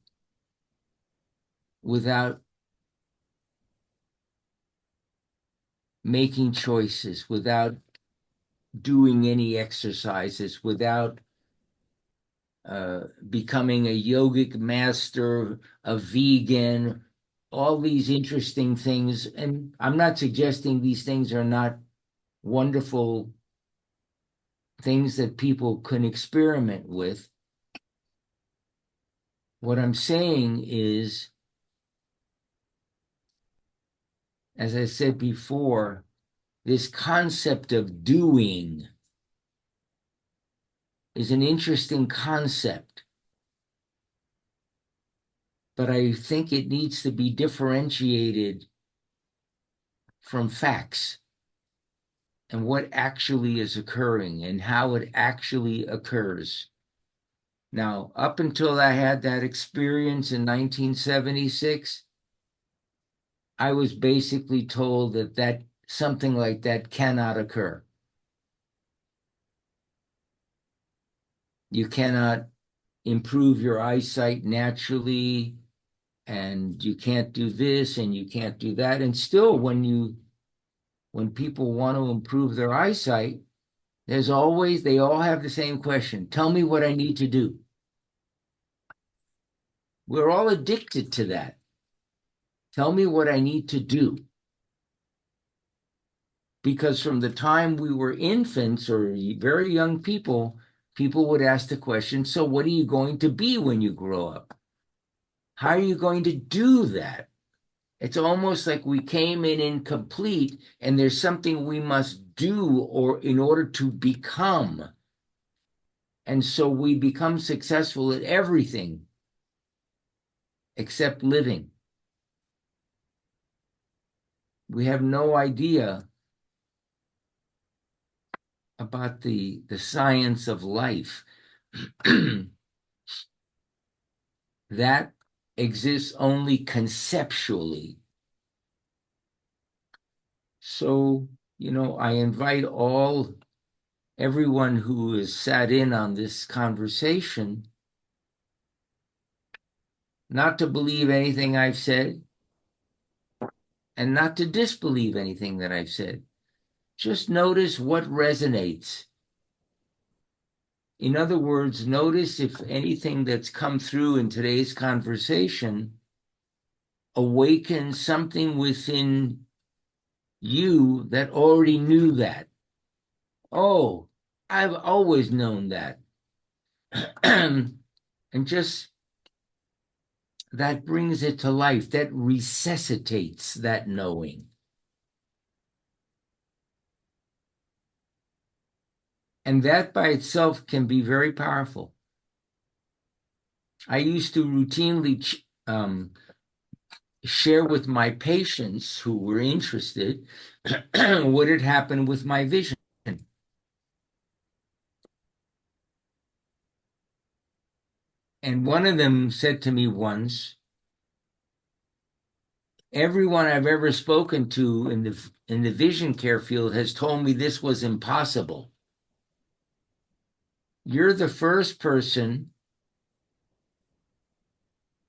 Speaker 2: without making choices, without doing any exercises, without becoming a yogic master, a vegan, all these interesting things. And I'm not suggesting these things are not wonderful things that people can experiment with. What I'm saying is, as I said before, this concept of doing is an interesting concept, but I think it needs to be differentiated from facts and what actually is occurring and how it actually occurs. Now, up until I had that experience in 1976, I was basically told that something like that cannot occur. You cannot improve your eyesight naturally, and you can't do this and you can't do that. And still, when people want to improve their eyesight, they all have the same question. Tell me what I need to do. We're all addicted to that. Tell me what I need to do. Because from the time we were infants or very young people, people would ask the question, so what are you going to be when you grow up? How are you going to do that? It's almost like we came in incomplete and there's something we must do or in order to become. And so we become successful at everything except living. We have no idea about the science of life. That exists only conceptually. So, I invite all everyone who has sat in on this conversation not to believe anything I've said and not to disbelieve anything that I've said. Just notice what resonates. In other words, notice if anything that's come through in today's conversation awakens something within you that already knew that. Oh, I've always known that. And just that brings it to life, that resuscitates that knowing. And that by itself can be very powerful. I used to routinely share with my patients who were interested what had happened with my vision. And one of them said to me once, everyone I've ever spoken to in the vision care field has told me this was impossible. You're the first person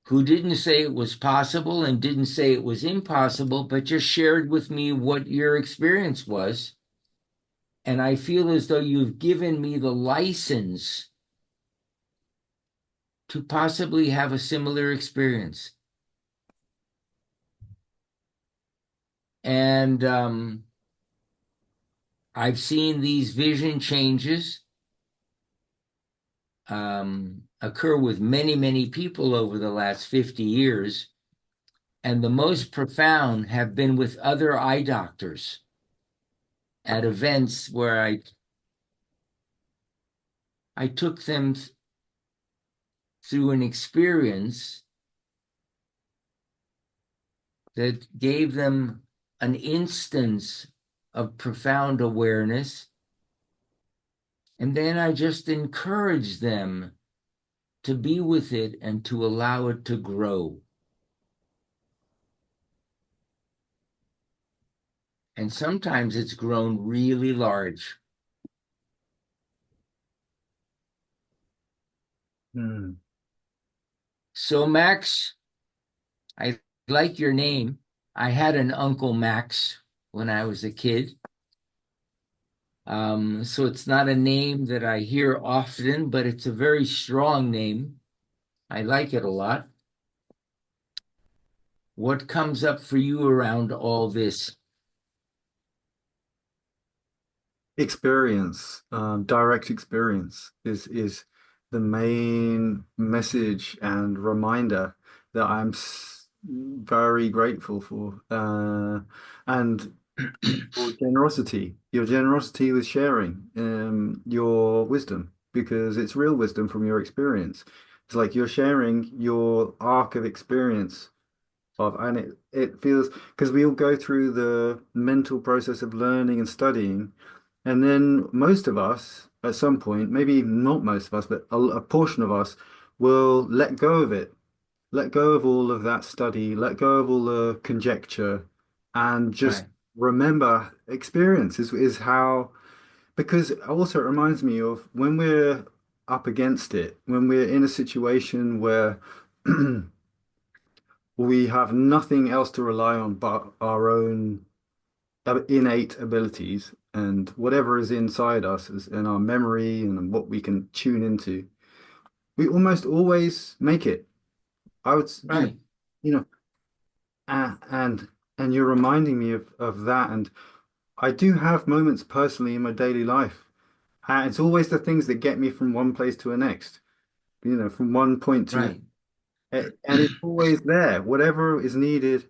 Speaker 2: who didn't say it was possible and didn't say it was impossible, but just shared with me what your experience was. And I feel as though you've given me the license to possibly have a similar experience. And I've seen these vision changes occur with many, many people over the last 50 years. And the most profound have been with other eye doctors at events where I took them through an experience that gave them an instance of profound awareness. And then I just encouraged them to be with it and to allow it to grow. And sometimes it's grown really large. So, Max, I like your name. I had an Uncle Max when I was a kid. So it's not a name that I hear often, but it's a very strong name. I like it a lot. What comes up for you around all this?
Speaker 1: Experience, direct experience is the main message and reminder that I'm very grateful for, and your generosity with sharing your wisdom, because it's real wisdom from your experience. It's like you're sharing your arc of experience and it feels, because we all go through the mental process of learning and studying, and then most of us at some point, maybe not most of us, but a portion of us will let go of it, let go of all of that study, let go of all the conjecture, and just
Speaker 2: Right,
Speaker 1: remember experience is how, because also it reminds me of when we're up against it, when we're in a situation where we have nothing else to rely on but our own innate abilities and whatever is inside us in our memory and what we can tune into. We almost always make it. I would,
Speaker 2: right.
Speaker 1: you know, and you're reminding me of that. And I do have moments personally in my daily life. And it's always the things that get me from one place to the next, from one point to
Speaker 2: Right.
Speaker 1: and it's always there. Whatever is needed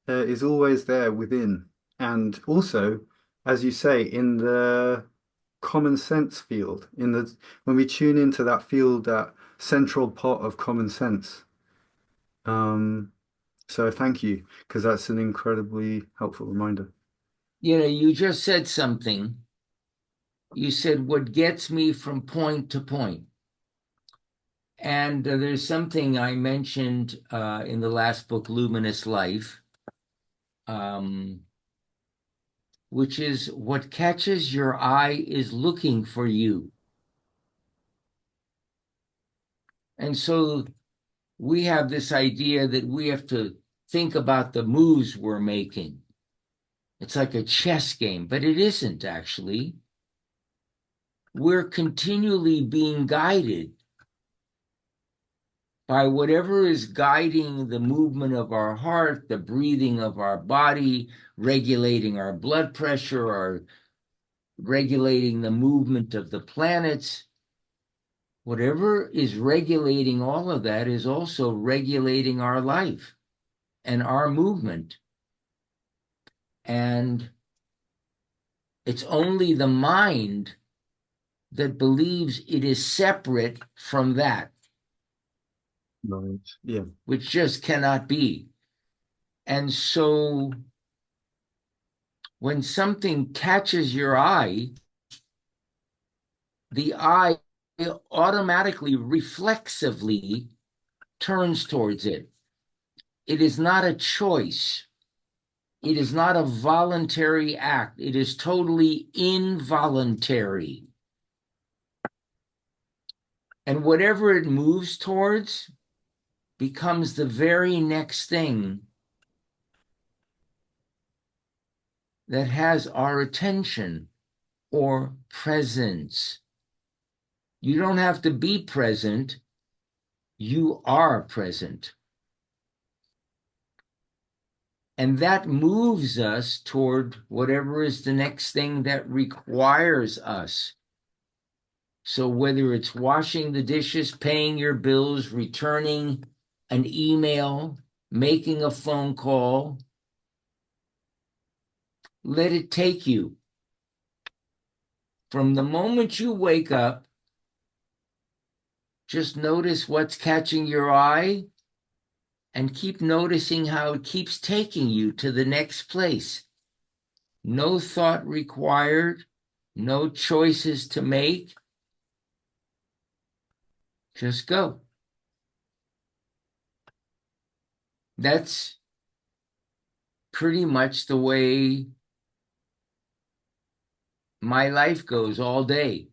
Speaker 1: is always there within. And also, as you say, in the common sense field, when we tune into that field, that central pot of common sense. Um, so thank you, because that's an incredibly helpful reminder.
Speaker 2: You just said something. You said what gets me from point to point. And there's something I mentioned in the last book, Luminous Life. Um, which is what catches your eye is looking for you. And so we have this idea that we have to think about the moves we're making. It's like a chess game, but it isn't actually. We're continually being guided by whatever is guiding the movement of our heart, the breathing of our body, regulating our blood pressure, or regulating the movement of the planets. Whatever is regulating all of that is also regulating our life and our movement. And it's only the mind that believes it is separate from that.
Speaker 1: Right. Yeah.
Speaker 2: Which just cannot be. And so when something catches your eye, the eye automatically, reflexively turns towards it. It is not a choice. It is not a voluntary act. It is totally involuntary. And whatever it moves towards becomes the very next thing that has our attention or presence. You don't have to be present. You are present. And that moves us toward whatever is the next thing that requires us. So whether it's washing the dishes, paying your bills, returning an email, making a phone call, let it take you. From the moment you wake up, just notice what's catching your eye and keep noticing how it keeps taking you to the next place. No thought required, no choices to make. Just go. That's pretty much the way my life goes all day.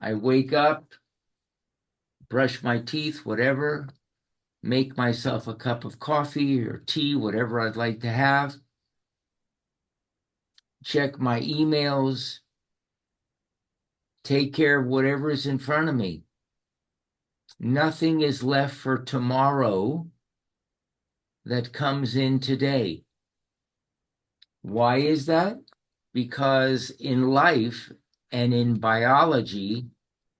Speaker 2: I wake up, brush my teeth, whatever, make myself a cup of coffee or tea, whatever I'd like to have, check my emails, take care of whatever is in front of me. Nothing is left for tomorrow that comes in today. Why is that? Because in life and in biology,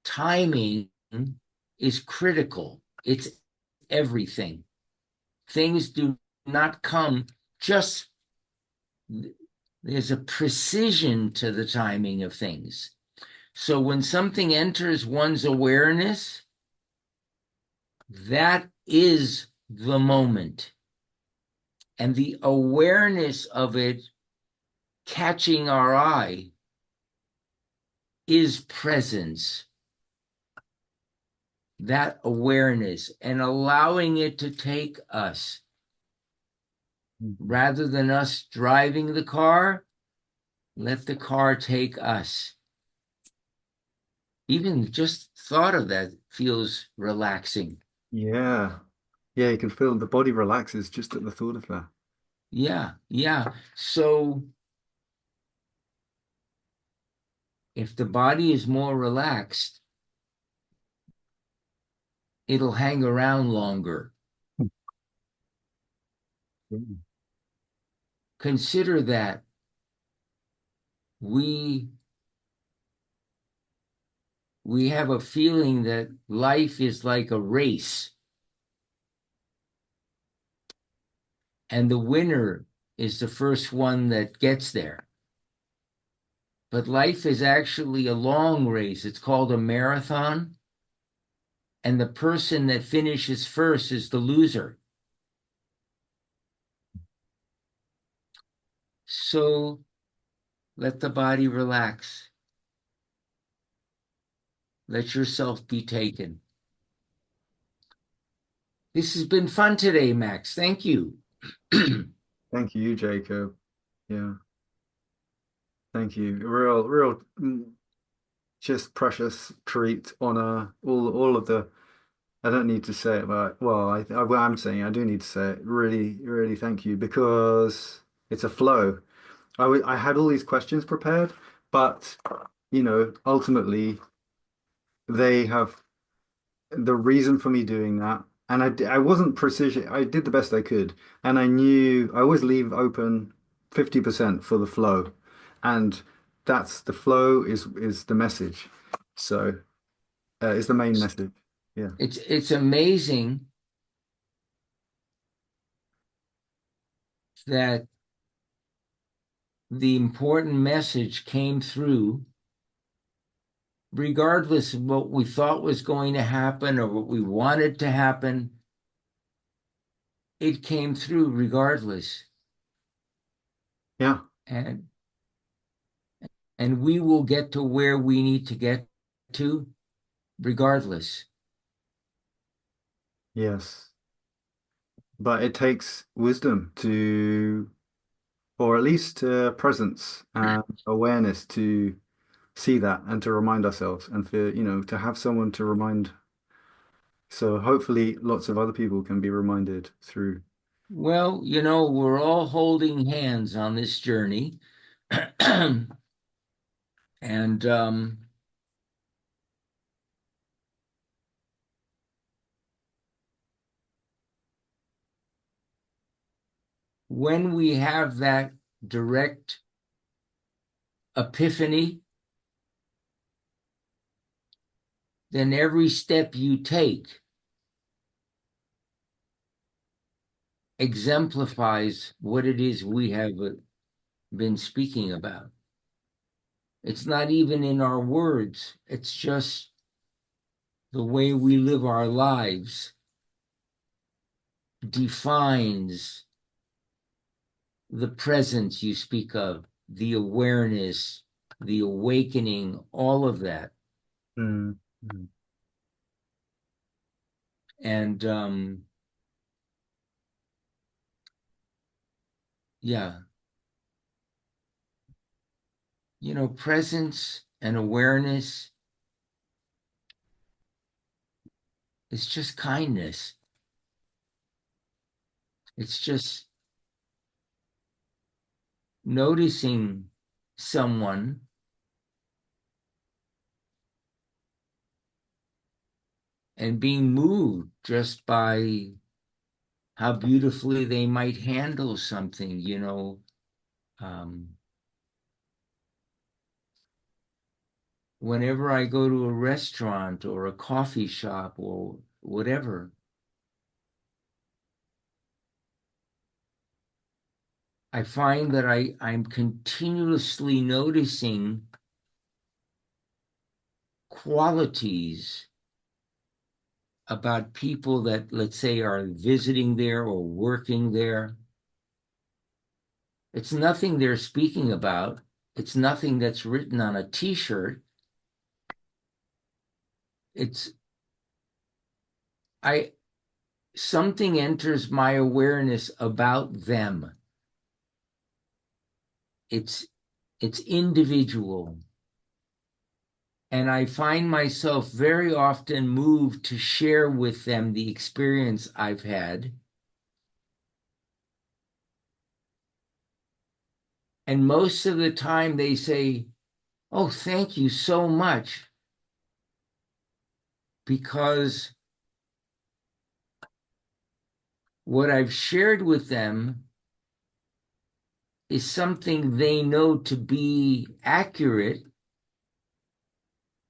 Speaker 2: timing is critical. It's everything. Things do not come just, there's a precision to the timing of things. So when something enters one's awareness, that is the moment. And the awareness of it catching our eye is presence. That awareness and allowing it to take us. Rather than us driving the car, let the car take us. Even just thought of that feels relaxing.
Speaker 1: Yeah. Yeah, you can feel the body relaxes just at the thought of that.
Speaker 2: Yeah, yeah. So if the body is more relaxed, it'll hang around longer.
Speaker 1: Mm.
Speaker 2: Consider that we have a feeling that life is like a race, and the winner is the first one that gets there. But life is actually a long race. It's called a marathon, and the person that finishes first is the loser. So let the body relax. Let yourself be taken. This has been fun today, Max. Thank you.
Speaker 1: Thank you, Jacob. Yeah. Thank you. Real, just precious treat, honor, all of the. I don't need to say it, but well, well, I'm saying I do need to say it. Really, really, thank you because it's a flow. I had all these questions prepared, but ultimately they have the reason for me doing that. And I wasn't precision. I did the best I could, and I knew I always leave open 50% for the flow, and that's the flow is the message. So is the main message. Yeah.
Speaker 2: It's amazing that the important message came through, regardless of what we thought was going to happen or what we wanted to happen. It came through regardless.
Speaker 1: Yeah.
Speaker 2: And we will get to where we need to get to regardless.
Speaker 1: Yes. But it takes wisdom to, or at least presence and awareness to see that and to remind ourselves and for, to have someone to remind. So hopefully lots of other people can be reminded through.
Speaker 2: Well, we're all holding hands on this journey. And when we have that direct epiphany, then every step you take exemplifies what it is we have been speaking about. It's not even in our words, it's just the way we live our lives defines the presence you speak of, the awareness, the awakening, all of that.
Speaker 1: Mm, mm.
Speaker 2: And yeah, presence and awareness is just kindness. It's just noticing someone and being moved just by how beautifully they might handle something. Um, Whenever I go to a restaurant or a coffee shop or whatever, I find that I'm continuously noticing qualities about people that, let's say, are visiting there or working there. It's nothing they're speaking about. It's nothing that's written on a t-shirt. It's I something enters my awareness about them. It's individual. And I find myself very often moved to share with them the experience I've had. And most of the time they say, "Oh, thank you so much," because what I've shared with them is something they know to be accurate,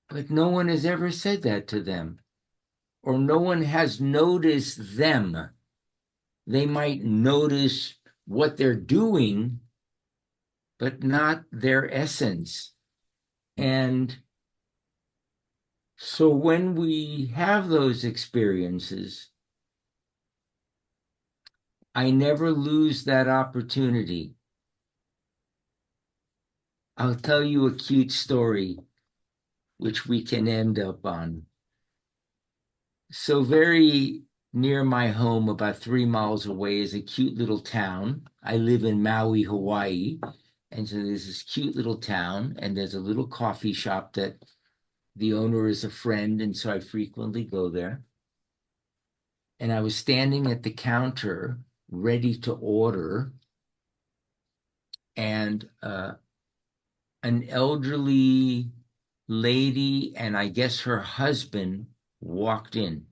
Speaker 2: but no one has ever said that to them, or no one has noticed them. They might notice what they're doing, but not their essence. And so when we have those experiences, I never lose that opportunity. I'll tell you a cute story, which we can end up on. So very near my home, about 3 miles away, is a cute little town. I live in Maui, Hawaii. And so there's this cute little town, and there's a little coffee shop that the owner is a friend, and so I frequently go there. And I was standing at the counter ready to order, and an elderly lady and I guess her husband walked in.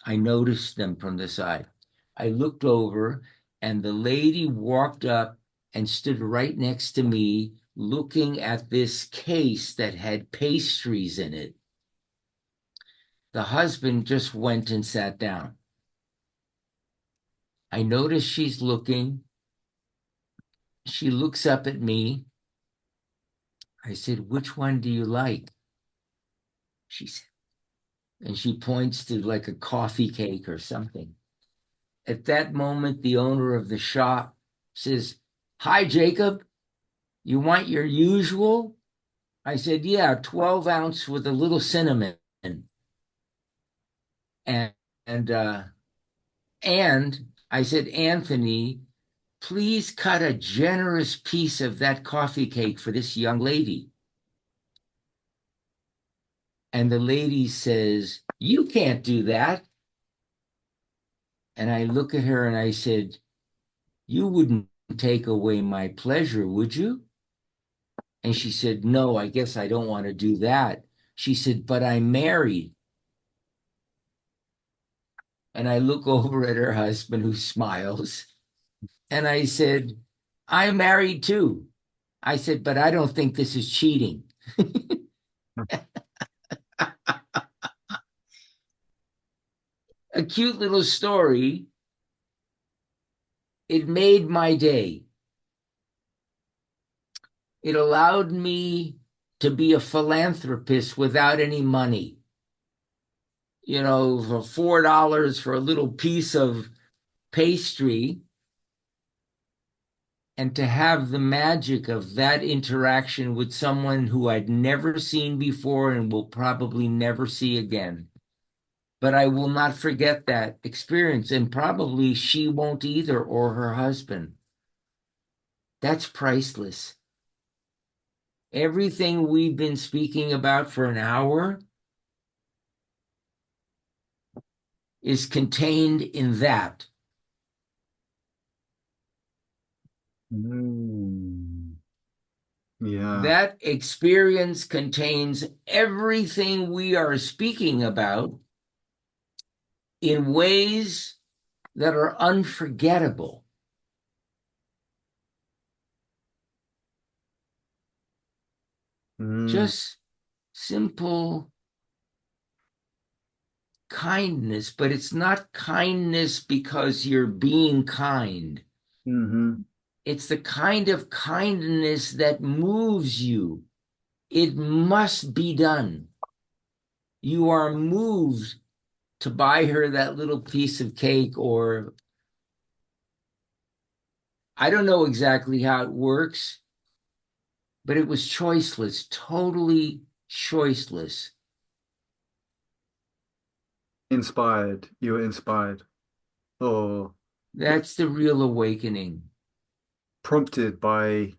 Speaker 2: I noticed them from the side. I looked over, and the lady walked up and stood right next to me, looking at this case that had pastries in it. The husband just went and sat down. I notice she's looking. She looks up at me. I said, "Which one do you like?" She said, and she points to like a coffee cake or something. At that moment, the owner of the shop says, "Hi, Jacob. You want your usual?" I said, "Yeah, 12 ounce with a little cinnamon." And and uh, and I said, "Anthony, please cut a generous piece of that coffee cake for this young lady." And the lady says, "You can't do that." And I look at her and I said, "You wouldn't take away my pleasure, would you?" And she said, "No, I guess I don't want to do that." She said, "But I'm married." And I look over at her husband, who smiles. And I said, "I'm married too." I said, "But I don't think this is cheating." A cute little story. It made my day. It allowed me to be a philanthropist without any money. For $4 for a little piece of pastry, and to have the magic of that interaction with someone who I'd never seen before and will probably never see again. But I will not forget that experience, and probably she won't either, or her husband. That's priceless. Everything we've been speaking about for an hour is contained in that.
Speaker 1: Mm. Yeah.
Speaker 2: That experience contains everything we are speaking about in ways that are unforgettable.
Speaker 1: Mm.
Speaker 2: Just simple kindness, but it's not kindness because you're being kind.
Speaker 1: Hmm.
Speaker 2: It's the kind of kindness that moves you. It must be done. You are moved to buy her that little piece of cake, or I don't know exactly how it works, but it was choiceless, totally choiceless.
Speaker 1: Inspired. You were inspired or
Speaker 2: That's the real awakening.
Speaker 1: prompted by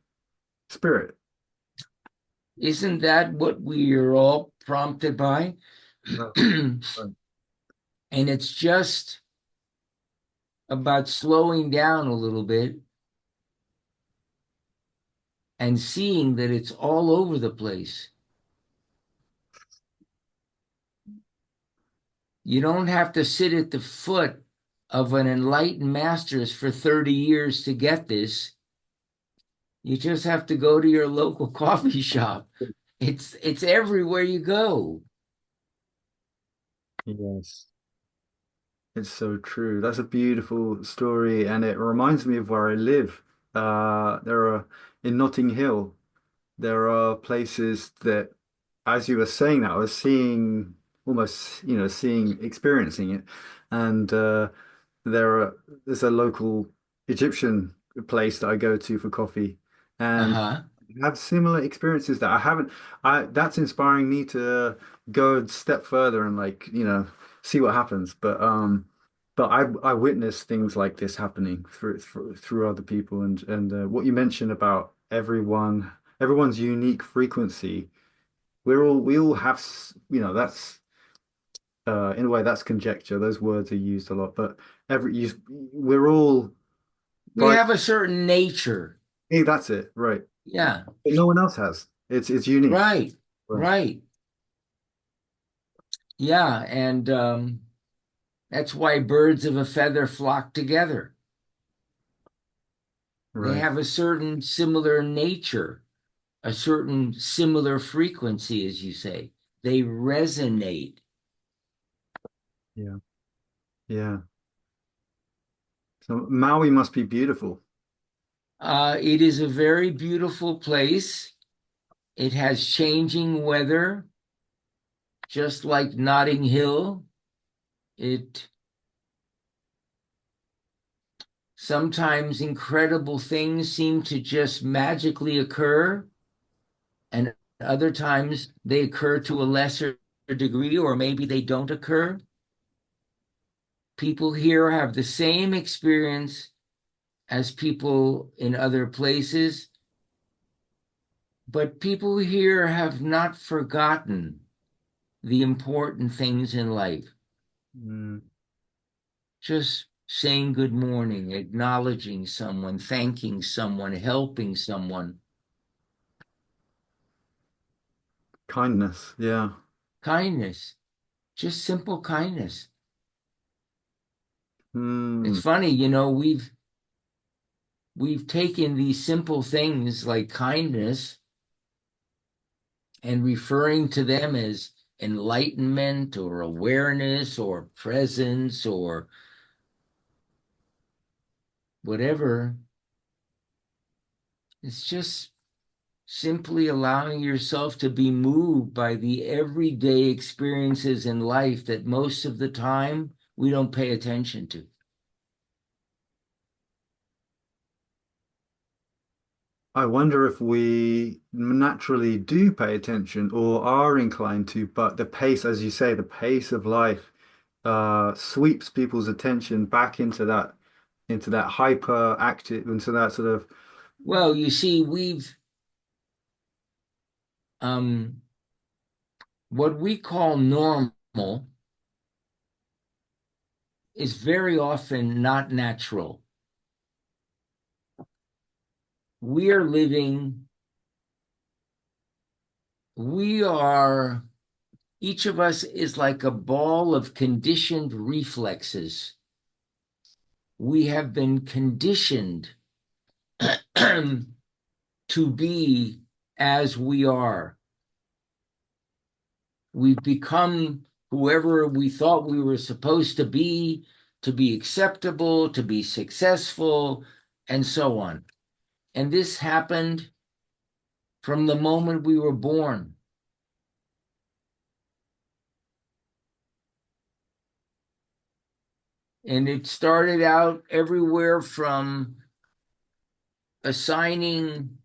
Speaker 1: spirit.
Speaker 2: Isn't that what we are all prompted by?
Speaker 1: Right. Right.
Speaker 2: And it's just about slowing down a little bit and seeing that it's all over the place. You don't have to sit at the foot of an enlightened masters for 30 years to get this. You just have to go to your local coffee shop. It's everywhere you go.
Speaker 1: Yes. It's so true. That's a beautiful story, and it reminds me of where I live. There are in Notting Hill, there are places that, as you were saying that, I was seeing almost, experiencing it. And there's a local Egyptian place that I go to for coffee, and
Speaker 2: Uh-huh.
Speaker 1: I have similar experiences that I haven't. That's inspiring me to go a step further and see what happens. But I witness things like this happening through other people, and what you mentioned about everyone's unique frequency. We all have, that's in a way that's conjecture. Those words are used a lot, but we're all
Speaker 2: We
Speaker 1: bright.
Speaker 2: have a certain nature.
Speaker 1: Hey, that's it, right?
Speaker 2: Yeah,
Speaker 1: But no one else has. It's unique.
Speaker 2: right,
Speaker 1: Right.
Speaker 2: right. Yeah, and that's why birds of a feather flock together. They
Speaker 1: Right.
Speaker 2: have a certain similar nature, a certain similar frequency, as you say. They resonate.
Speaker 1: Yeah. Yeah. So Maui must be beautiful.
Speaker 2: It is a very beautiful place. It has changing weather, just like Notting Hill. It sometimes incredible things seem to just magically occur, and other times they occur to a lesser degree, or maybe they don't occur. People here have the same experience as people in other places, but people here have not forgotten the important things in life.
Speaker 1: Mm,
Speaker 2: Just saying good morning, acknowledging someone, thanking someone, helping someone,
Speaker 1: kindness. Yeah.
Speaker 2: kindness, just simple kindness. It's
Speaker 1: Mm,
Speaker 2: funny, we've taken these simple things like kindness and referring to them as enlightenment or awareness or presence or whatever. It's just simply allowing yourself to be moved by the everyday experiences in life that most of the time we don't pay attention to.
Speaker 1: I wonder if we naturally do pay attention or are inclined to, but the pace, as you say, the pace of life sweeps people's attention back into that hyper active, into that sort of
Speaker 2: Well, you see, we've um, what we call normal is very often not natural. We are living, we are, each of us is like a ball of conditioned reflexes. We have been conditioned to be as we are. We've become whoever we thought we were supposed to be acceptable, to be successful, and so on. And this happened from the moment we were born. And it started out everywhere from assigning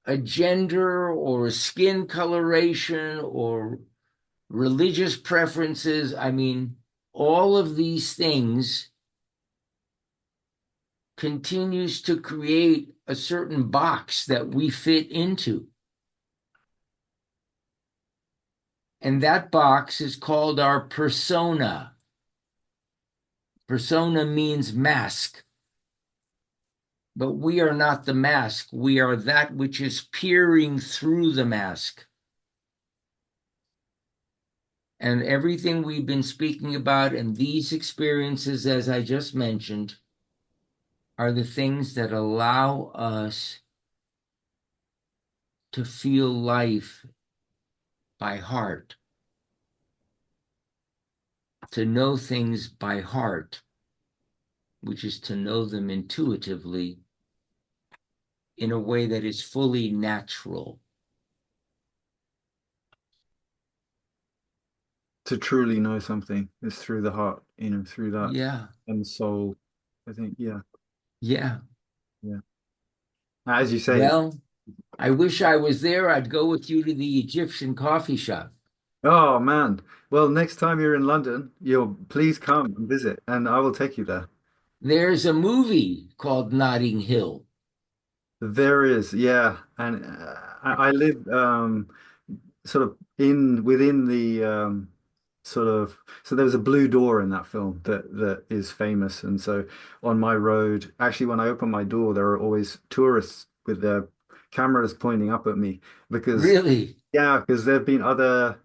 Speaker 2: a gender or a skin coloration or religious preferences. I mean, all of these things continues to create a certain box that we fit into. And that box is called our persona. Persona means mask, but we are not the mask. We are that which is peering through the mask. And everything we've been speaking about and these experiences, as I just mentioned, are the things that allow us to feel life by heart, to know things by heart, which is to know them intuitively in a way that is fully natural.
Speaker 1: to truly know something is through the heart, through that
Speaker 2: Yeah,
Speaker 1: and soul. I think, yeah,
Speaker 2: yeah.
Speaker 1: yeah. As you say,
Speaker 2: Well, I wish I was there. I'd go with you to the Egyptian coffee shop.
Speaker 1: oh man. Well, next time you're in London, you'll please come and visit, and I will take you there.
Speaker 2: There's a movie called Notting Hill.
Speaker 1: There is, yeah, and I live sort of in within the sort of so there was a blue door in that film that is famous, and so on my road, actually, when I open my door, there are always tourists with their cameras pointing up at me because
Speaker 2: Really
Speaker 1: yeah, because there have been other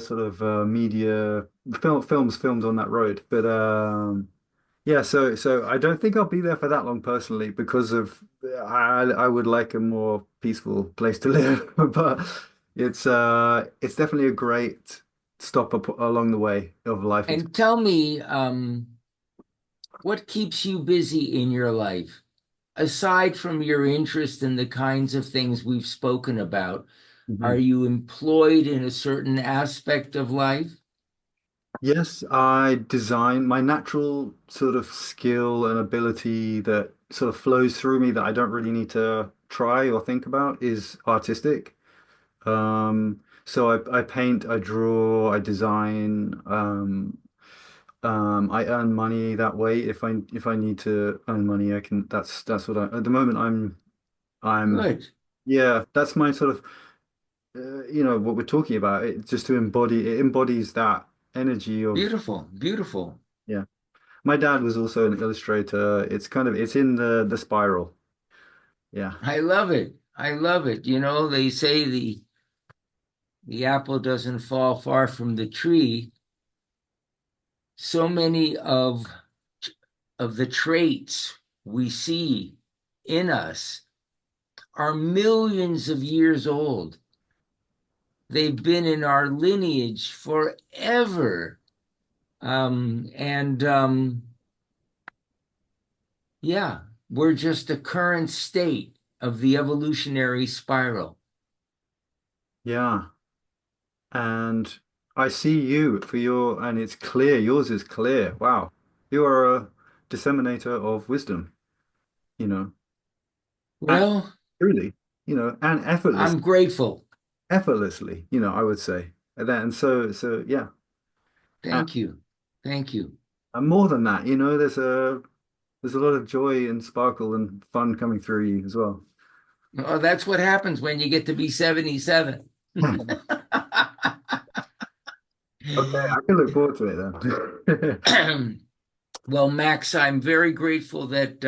Speaker 1: sort of media films filmed on that road, but yeah, so I don't think I'll be there for that long personally because of I would like a more peaceful place to live, but it's definitely a great stop up along the way of life
Speaker 2: and
Speaker 1: experience.
Speaker 2: tell me, what keeps you busy in your life? Aside from your interest in the kinds of things we've spoken about, are
Speaker 1: Mhm.
Speaker 2: you employed in a certain aspect of life?
Speaker 1: Yes, I design my natural sort of skill and ability that sort of flows through me that I don't really need to try or think about is artistic. So I paint, I draw, I design. I earn money that way. If I need to earn money, I can. That's what I. At the moment, I'm.
Speaker 2: Good.
Speaker 1: Yeah, that's my sort of. What we're talking about. It just to embody. It embodies that energy of.
Speaker 2: Beautiful. Beautiful.
Speaker 1: Yeah. My dad was also an illustrator. It's in the spiral. Yeah.
Speaker 2: I love it. I love it. You know, they say the apple doesn't fall far from the tree. So many of the traits we see in us are millions of years old. They've been in our lineage forever. And Yeah, we're just a current state of the evolutionary spiral.
Speaker 1: Yeah. And I see you for your, and it's clear. Yours is clear. Wow. You are a disseminator of wisdom. You know. And
Speaker 2: Well,
Speaker 1: truly, and
Speaker 2: I'm grateful.
Speaker 1: effortlessly, I would say. And yeah. And,
Speaker 2: Thank you. Thank you.
Speaker 1: and more than that, there's a lot of joy and sparkle and fun coming through you as well.
Speaker 2: Oh, that's what happens when you get to be 77.
Speaker 1: Okay, I can look forward to it then.
Speaker 2: Well, Max, I'm very grateful that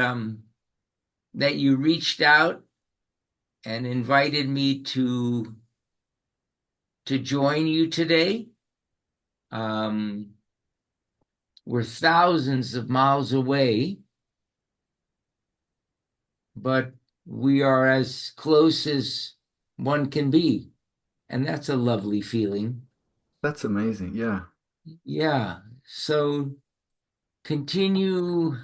Speaker 2: you reached out and invited me to join you today. Um, we're thousands of miles away, but we are as close as one can be, and that's a lovely feeling.
Speaker 1: That's amazing. Yeah.
Speaker 2: Yeah. So continue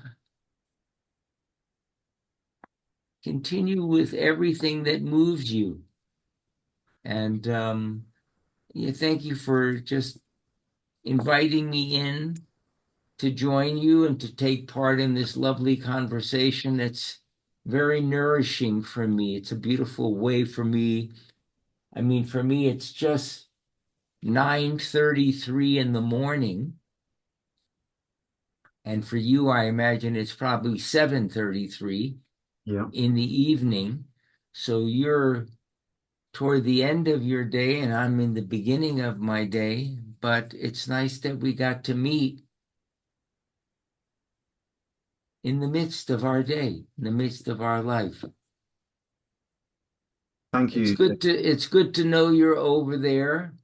Speaker 2: continue with everything that moves you. And yeah, thank you for just inviting me in to join you and to take part in this lovely conversation. It's very nourishing for me. It's a beautiful way for me. I mean, for me, it's just 9:33 in the morning. And for you, I imagine it's probably 7:33
Speaker 1: Yeah.
Speaker 2: in the evening. So you're toward the end of your day, and I'm in the beginning of my day. But it's nice that we got to meet in the midst of our day, in the midst of our life.
Speaker 1: Thank you.
Speaker 2: It's good to know you're over there.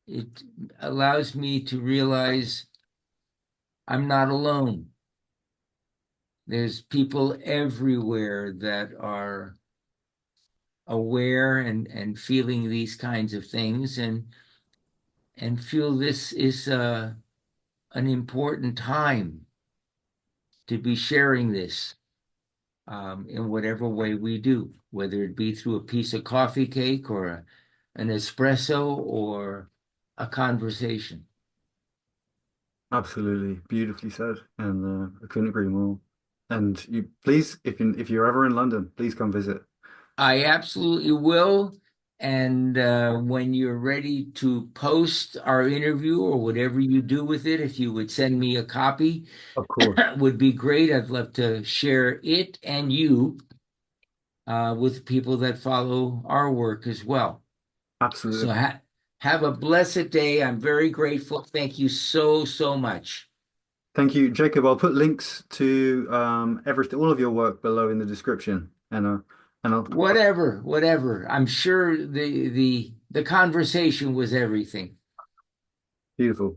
Speaker 2: It allows me to realize I'm not alone. There's people everywhere that are aware and feeling these kinds of things and feel this is an important time to be sharing this in whatever way we do, whether it be through a piece of coffee cake or an espresso or a conversation.
Speaker 1: Absolutely. Beautifully said. And I couldn't agree more. And please, if you're ever in London, please come visit.
Speaker 2: I absolutely will. And when you're ready to post our interview or whatever you do with it, if you would send me a copy,
Speaker 1: Of course.
Speaker 2: would be great. I'd love to share it and you with people that follow our work as well. So
Speaker 1: Absolutely.
Speaker 2: have a blessed day. I'm very grateful. Thank you so, so much.
Speaker 1: Thank you, Jacob. I'll put links to everything, all of your work below in the description, and
Speaker 2: Whatever. I'm sure the conversation was everything.
Speaker 1: beautiful.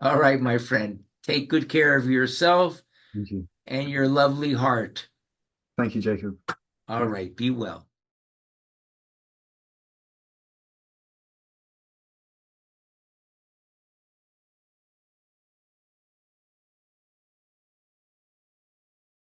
Speaker 2: All right, my friend. Take good care of yourself
Speaker 1: Thank you.
Speaker 2: and your lovely heart.
Speaker 1: Thank you, Jacob.
Speaker 2: All right, be well.